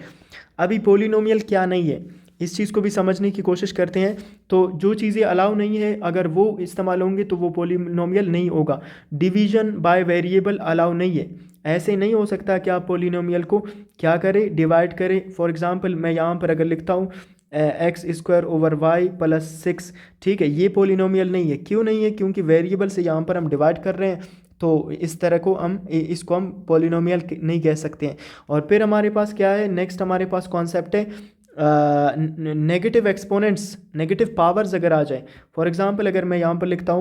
अभी पॉलिनोमियल क्या नहीं है, इस चीज़ को भी समझने की कोशिश करते हैं। तो जो चीज़ें अलाउ नहीं है अगर वो इस्तेमाल होंगे तो वो पॉलिनोमियल नहीं होगा। डिवीजन बाय वेरिएबल अलाउ नहीं है, ऐसे नहीं हो सकता कि आप पॉलिनोमियल को क्या करें, डिवाइड करें। फॉर एग्जांपल मैं यहाँ पर अगर लिखता हूँ x²/y + 6, ठीक है, ये पॉलिनोमियल नहीं है। क्यों नहीं है, क्योंकि वेरिएबल से यहाँ पर हम डिवाइड कर रहे हैं, तो इस तरह को इसको हम पॉलिनोमियल नहीं कह सकते हैं। और फिर हमारे पास क्या है, नेक्स्ट हमारे पास कॉन्सेप्ट है नेगेटिव एक्सपोनेंट्स, नेगेटिव पावर्स अगर आ जाए। फॉर एग्जांपल अगर मैं यहाँ पर लिखता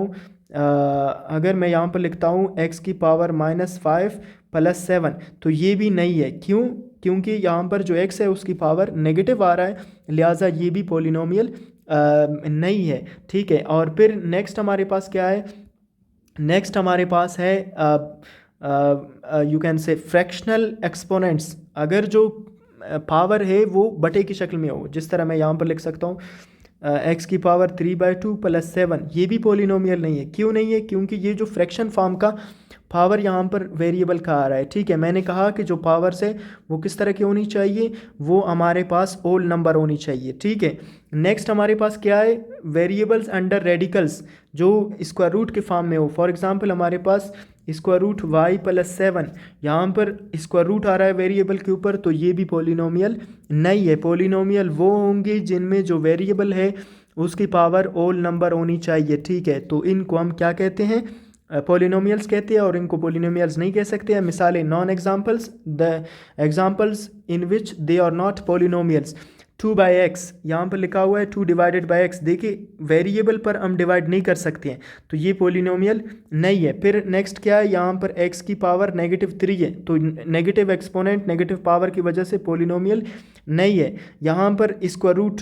हूँ x की पावर -5 + 7, तो ये भी नहीं है। क्यों, क्योंकि यहाँ पर जो x है उसकी पावर नेगेटिव आ रहा है, लिहाजा ये भी पॉलिनोमियल नहीं है, ठीक है। और फिर नेक्स्ट हमारे पास क्या है, नेक्स्ट हमारे पास है यू कैन से फ्रैक्शनल एक्सपोनेंट्स, अगर जो पावर है वो बटे की शक्ल में हो, जिस तरह मैं यहाँ पर लिख सकता हूँ x की पावर 3/2 + 7, ये भी पॉलिनोमियल नहीं है। क्यों नहीं है, क्योंकि ये जो फ्रैक्शन फॉर्म का पावर यहाँ पर वेरिएबल का आ रहा है, ठीक है। मैंने कहा कि जो पावर्स है वो किस तरह की होनी चाहिए, वो हमारे पास होल नंबर होनी चाहिए, ठीक है। नेक्स्ट हमारे पास क्या है, वेरिएबल्स अंडर रेडिकल्स, जो स्क्वायर रूट के फॉर्म में हो। फॉर एग्जांपल हमारे पास स्क्वायर रूट वाई प्लस 7, यहाँ पर स्क्वायर रूट आ रहा है वेरिएबल के ऊपर, तो ये भी पॉलिनोमियल नहीं है। पॉलिनोमियल वो होंगे जिनमें जो वेरिएबल है उसकी पावर ओल नंबर होनी चाहिए, ठीक है। तो इनको हम क्या कहते हैं, पॉलिनोमियल्स कहते हैं, और इनको पॉलिनोमियल्स नहीं कह सकते हैं। मिसालें, non examples, the examples in which they are not polynomials. 2/x यहाँ पर लिखा हुआ है 2 डिवाइडेड बाई एक्स, देखिए वेरिएबल पर हम डिवाइड नहीं कर सकते हैं, तो ये पॉलिनोमियल नहीं है। फिर नेक्स्ट क्या है, यहाँ पर x की पावर -3 है, तो नेगेटिव एक्सपोनेंट नेगेटिव पावर की वजह से पॉलिनोमियल नहीं है। यहाँ पर square root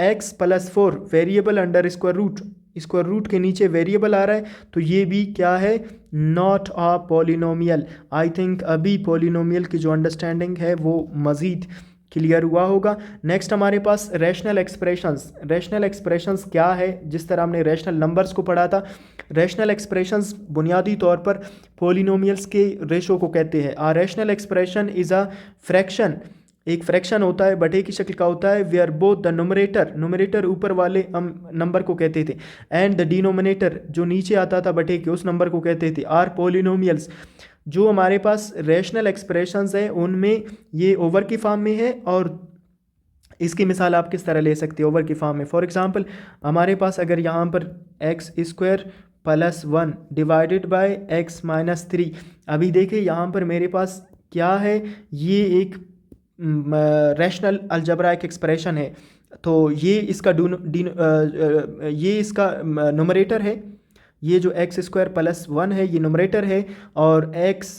x plus 4 variable under square root के नीचे वेरिएबल आ रहा है, तो ये भी क्या है, not a polynomial. I think अभी पॉलिनोमियल की जो अंडरस्टैंडिंग है वो मज़ीद क्लियर हुआ होगा। नेक्स्ट हमारे पास रैशनल एक्सप्रेशंस। रैशनल एक्सप्रेशंस क्या है, जिस तरह हमने रैशनल नंबर्स को पढ़ा था, रैशनल एक्सप्रेशंस बुनियादी तौर पर पॉलिनोमियल्स के रेशो को कहते हैं। A rational expression is a fraction, एक फ्रैक्शन होता है, बटे की शक्ल का होता है, वेयर बोथ द नुमरेटर ऊपर वाले हम नंबर को कहते थे, एंड द डिनोमिनेटर जो नीचे आता था बटे के, उस नंबर को कहते थे, आर पॉलिनोमियल्स। जो हमारे पास रैशनल एक्सप्रेशंस हैं उनमें ये ओवर की फॉर्म में है, और इसकी मिसाल आप किस तरह ले सकते हो ओवर की फॉर्म में। फॉर एग्जांपल हमारे पास अगर यहाँ पर x² plus 1 divided by x minus 3, अभी देखिए यहाँ पर मेरे पास क्या है, ये एक रैशनल अलजबरा एक एक्सप्रेशन है, तो ये इसका ये इसका नुमरेटर है, ये जो x² प्लस 1 है ये नुमरेटर है, और x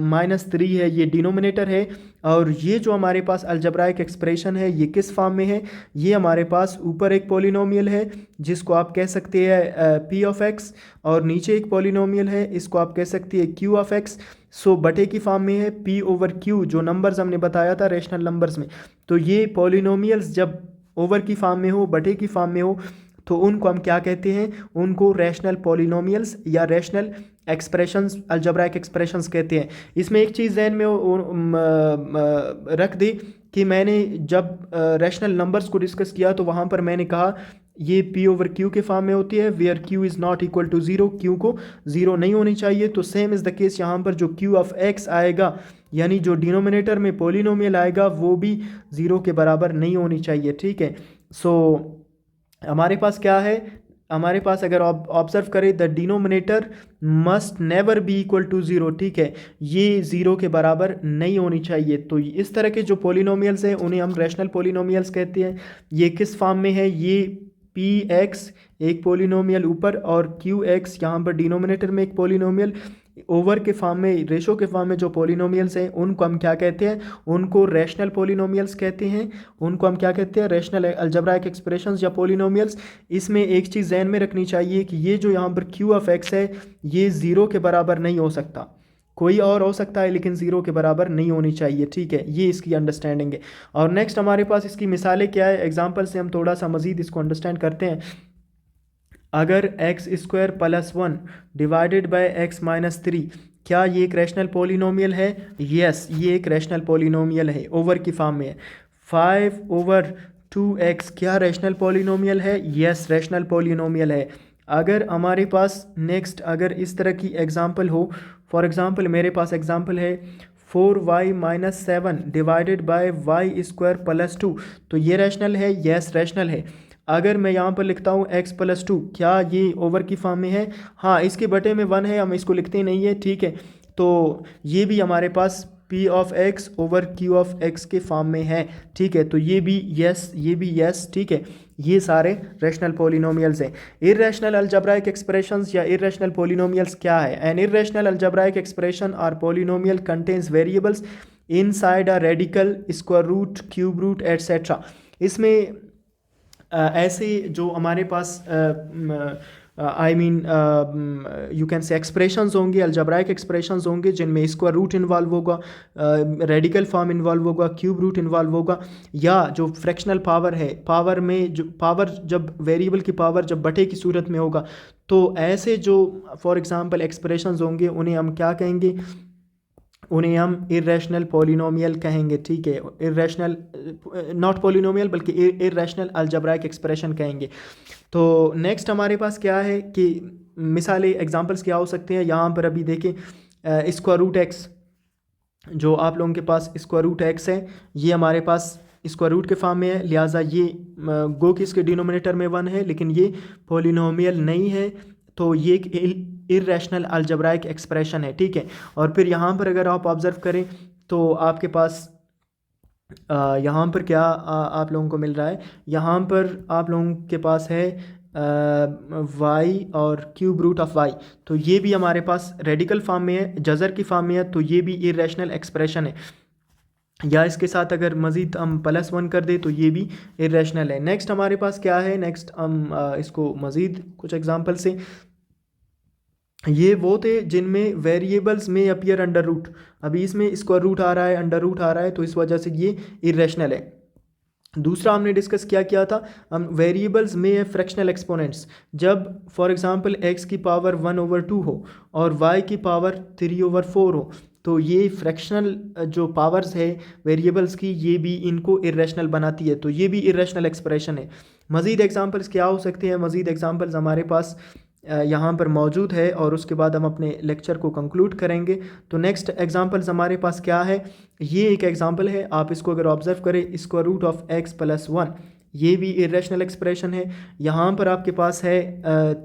माइनस 3 है ये डिनोमिनेटर है। और ये जो हमारे पास अलजबराइक एक्सप्रेशन है ये किस फॉर्म में है, ये हमारे पास ऊपर एक पॉलिनोमियल है जिसको आप कह सकते हैं p ऑफ x, और नीचे एक पॉलिनोमियल है, इसको आप कह सकते हैं q ऑफ x। सो बटे की फॉर्म में है p ओवर q, जो नंबर्स हमने बताया था रेशनल नंबर्स में। तो ये पॉलिनोमियल्स जब ओवर की फॉर्म में हो, बटे की फॉर्म में हो, तो उनको हम क्या कहते हैं, उनको रैशनल पॉलिनोमियल्स या रैशनल एक्सप्रेशंस, अलजब्राइक एक्सप्रेशंस कहते हैं। इसमें एक चीज़ ज़हन में रख दी कि मैंने जब रैशनल नंबर्स को डिस्कस किया तो वहाँ पर मैंने कहा ये p ओवर q के फॉर्म में होती है, where q is not equal to 0, q को 0 नहीं होनी चाहिए। तो सेम इज़ द केस यहाँ पर जो q ऑफ x आएगा, यानी जो डिनोमिनेटर में पॉलिनोमियल आएगा वो भी 0 के बराबर नहीं होनी चाहिए, ठीक है। सो हमारे पास क्या है, हमारे पास अगर ऑब्जर्व करें the denominator must never be equal to 0, ठीक है, ये 0 के बराबर नहीं होनी चाहिए। तो इस तरह के जो पॉलिनोमियल्स हैं उन्हें हम रैशनल पॉलिनोमियल्स कहते हैं। ये किस फॉर्म में है, ये px एक पॉलिनोमियल ऊपर और qx यहाँ पर डिनोमिनेटर में एक पॉलिनोमियल, ओवर के फॉर्म में, रेशो के फॉर्म में जो पॉलिनोमियल्स हैं उनको हम क्या कहते हैं, उनको रैशनल पॉलिनोमियल्स कहते हैं। उनको हम क्या कहते हैं, रैशनल अलजब्राइक एक्सप्रेशंस या पॉलिनोमियल्स। इसमें एक चीज़ जहन में रखनी चाहिए कि ये जो यहाँ पर q ऑफ x है ये 0 के बराबर नहीं हो सकता, कोई और हो सकता है लेकिन 0 के बराबर नहीं होनी चाहिए, ठीक है। ये इसकी अंडरस्टैंडिंग है। और नेक्स्ट हमारे पास इसकी मिसालें क्या है, एग्जाम्पल से हम थोड़ा सा मज़ीद इसको अंडरस्टैंड करते हैं। अगर x² plus 1 divided by x minus 3, क्या ये एक रैशनल पॉलिनोमियल है? यस, ये एक रैशनल पॉलिनोमियल है, ओवर की फॉर्म में है। 5 ओवर 2x क्या रैशनल पॉलिनोमियल है? यस, रैशनल पॉलिनोमियल है। अगर हमारे पास नेक्स्ट अगर इस तरह की एग्जांपल हो, फॉर एग्जांपल मेरे पास एग्जांपल है 4y minus 7 divided by y² plus 2, तो ये रैशनल है? यस, रैशनल है। अगर मैं यहाँ पर लिखता हूँ x प्लस 2, क्या ये ओवर की फॉर्म में है? हाँ, इसके बटे में 1 है, हम इसको लिखते नहीं है, ठीक है। तो ये भी हमारे पास p of x over q of x के फॉर्म में है, ठीक है। तो ये भी यस, ये भी यस, ठीक है। ये सारे रैशनल पॉलिनोमियल्स हैं। इर्रेशनल अलजब्राइक एक्सप्रेशंस या इर्रेशनल पॉलिनोमियल्स क्या है? An irrational algebraic expression or polynomial contains variables inside a radical, square root, cube root etcetera. इसमें ऐसे जो हमारे पास I mean you can say expressions होंगे, अलजब्राइक एक्सप्रेशंस होंगे जिनमें स्क्वायर रूट इन्वॉल्व होगा, रेडिकल फॉर्म इन्वॉल्व होगा, क्यूब रूट इन्वॉल्व होगा, या जो फ्रैक्शनल पावर है, पावर में जो पावर जब वेरिएबल की पावर जब बटे की सूरत में होगा, तो ऐसे जो फॉर एग्जांपल एक्सप्रेशंस होंगे उन्हें हम क्या कहेंगे, उन्हें हम इर्रेशनल पॉलिनोमियल कहेंगे, ठीक है। इर्रेशनल, नॉट पॉलिनोमियल बल्कि इर्रेशनल अलजेब्राइक एक्सप्रेशन कहेंगे। तो नेक्स्ट हमारे पास क्या है कि मिसाली एग्जांपल्स क्या हो सकते हैं। यहाँ पर अभी देखें स्क्वायर रूट एक्स, जो आप लोगों के पास स्क्वायर रूट एक्स है, ये हमारे पास स्क्वायर रूट के फॉर्म में है, लिहाजा ये गो कि इसके डिनोमिनेटर में 1 है, लेकिन ये पॉलिनोमियल नहीं है, तो ये एक इर्रेशनल अलजेब्राइक एक्सप्रेशन है, ठीक है। और फिर यहाँ पर अगर आप ऑब्ज़र्व करें तो आपके पास यहाँ पर क्या आप लोगों को मिल रहा है। यहाँ पर आप लोगों के पास है वाई और क्यूब रूट ऑफ वाई, तो ये भी हमारे पास रेडिकल फॉर्म में है, जज़र की फॉर्म में है, तो ये भी इर्रेशनल एक्सप्रेशन है। या इसके साथ अगर मज़ीद हम +1 कर दें तो ये भी इर्रेशनल है। नेक्स्ट हमारे पास क्या है, नेक्स्ट हम इसको मज़ीद कुछ एग्जांपल से, ये वो थे जिनमें वेरिएबल्स में अपीयर अंडर रूट। अभी इसमें स्क्वायर रूट आ रहा है, अंडर रूट आ रहा है, तो इस वजह से ये इर्रेशनल है। दूसरा हमने डिस्कस क्या किया था, हम वेरिएबल्स में फ्रैक्शनल एक्सपोनेंट्स, जब फॉर एग्जांपल x की पावर 1/2 हो और y की पावर 3/4 हो, तो ये फ्रैक्शनल जो पावर्स है वेरिएबल्स की, ये भी इनको इर्रेशनल बनाती है, तो ये भी इर्रेशनल एक्सप्रेशन है। मज़ीद एग्जांपल्स क्या हो सकते हैं, मज़ीद एग्जांपल्स हमारे पास यहाँ पर मौजूद है, और उसके बाद हम अपने लेक्चर को कंक्लूड करेंगे। तो नेक्स्ट एग्जांपल्स हमारे पास क्या है, ये एक एग्जांपल है, आप इसको अगर ऑब्जर्व करें, स्क्वायर रूट ऑफ x + 1, ये भी इरेशनल एक्सप्रेशन है। यहाँ पर आपके पास है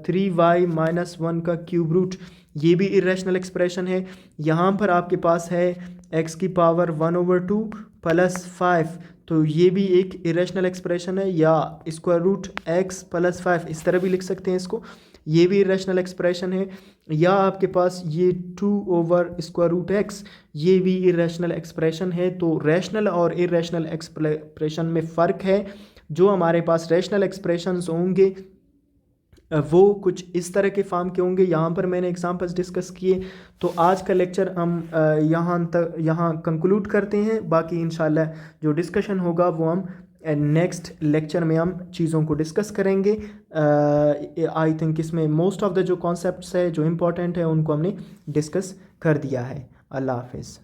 3y - 1 का क्यूब रूट, ये भी इरेशनल एक्सप्रेशन है। यहाँ पर आपके पास है x की पावर 1/2 + 5, तो ये भी एक इरेशनल एक्सप्रेशन है। या स्क्वायर रूट x + 5, इस तरह भी लिख सकते हैं इसको, ये भी इरेशनल एक्सप्रेशन है। या आपके पास ये 2/√x, ये भी इरेशनल एक्सप्रेशन है। तो रैशनल और इरेशनल एक्सप्रेशन में फ़र्क है। जो हमारे पास रैशनल एक्सप्रेशंस होंगे वो कुछ इस तरह के फॉर्म के होंगे। यहाँ पर मैंने एग्जांपल्स डिस्कस किए। तो आज का लेक्चर हम यहाँ कंक्लूड करते हैं। बाकी इंशाल्लाह जो डिस्कशन होगा वो हम नेक्स्ट लेक्चर में हम चीज़ों को डिस्कस करेंगे। आई थिंक इसमें मोस्ट ऑफ द जो कॉन्सेप्ट्स है जो इम्पोर्टेंट है उनको हमने डिस्कस कर दिया है। अल्लाह हाफिज़।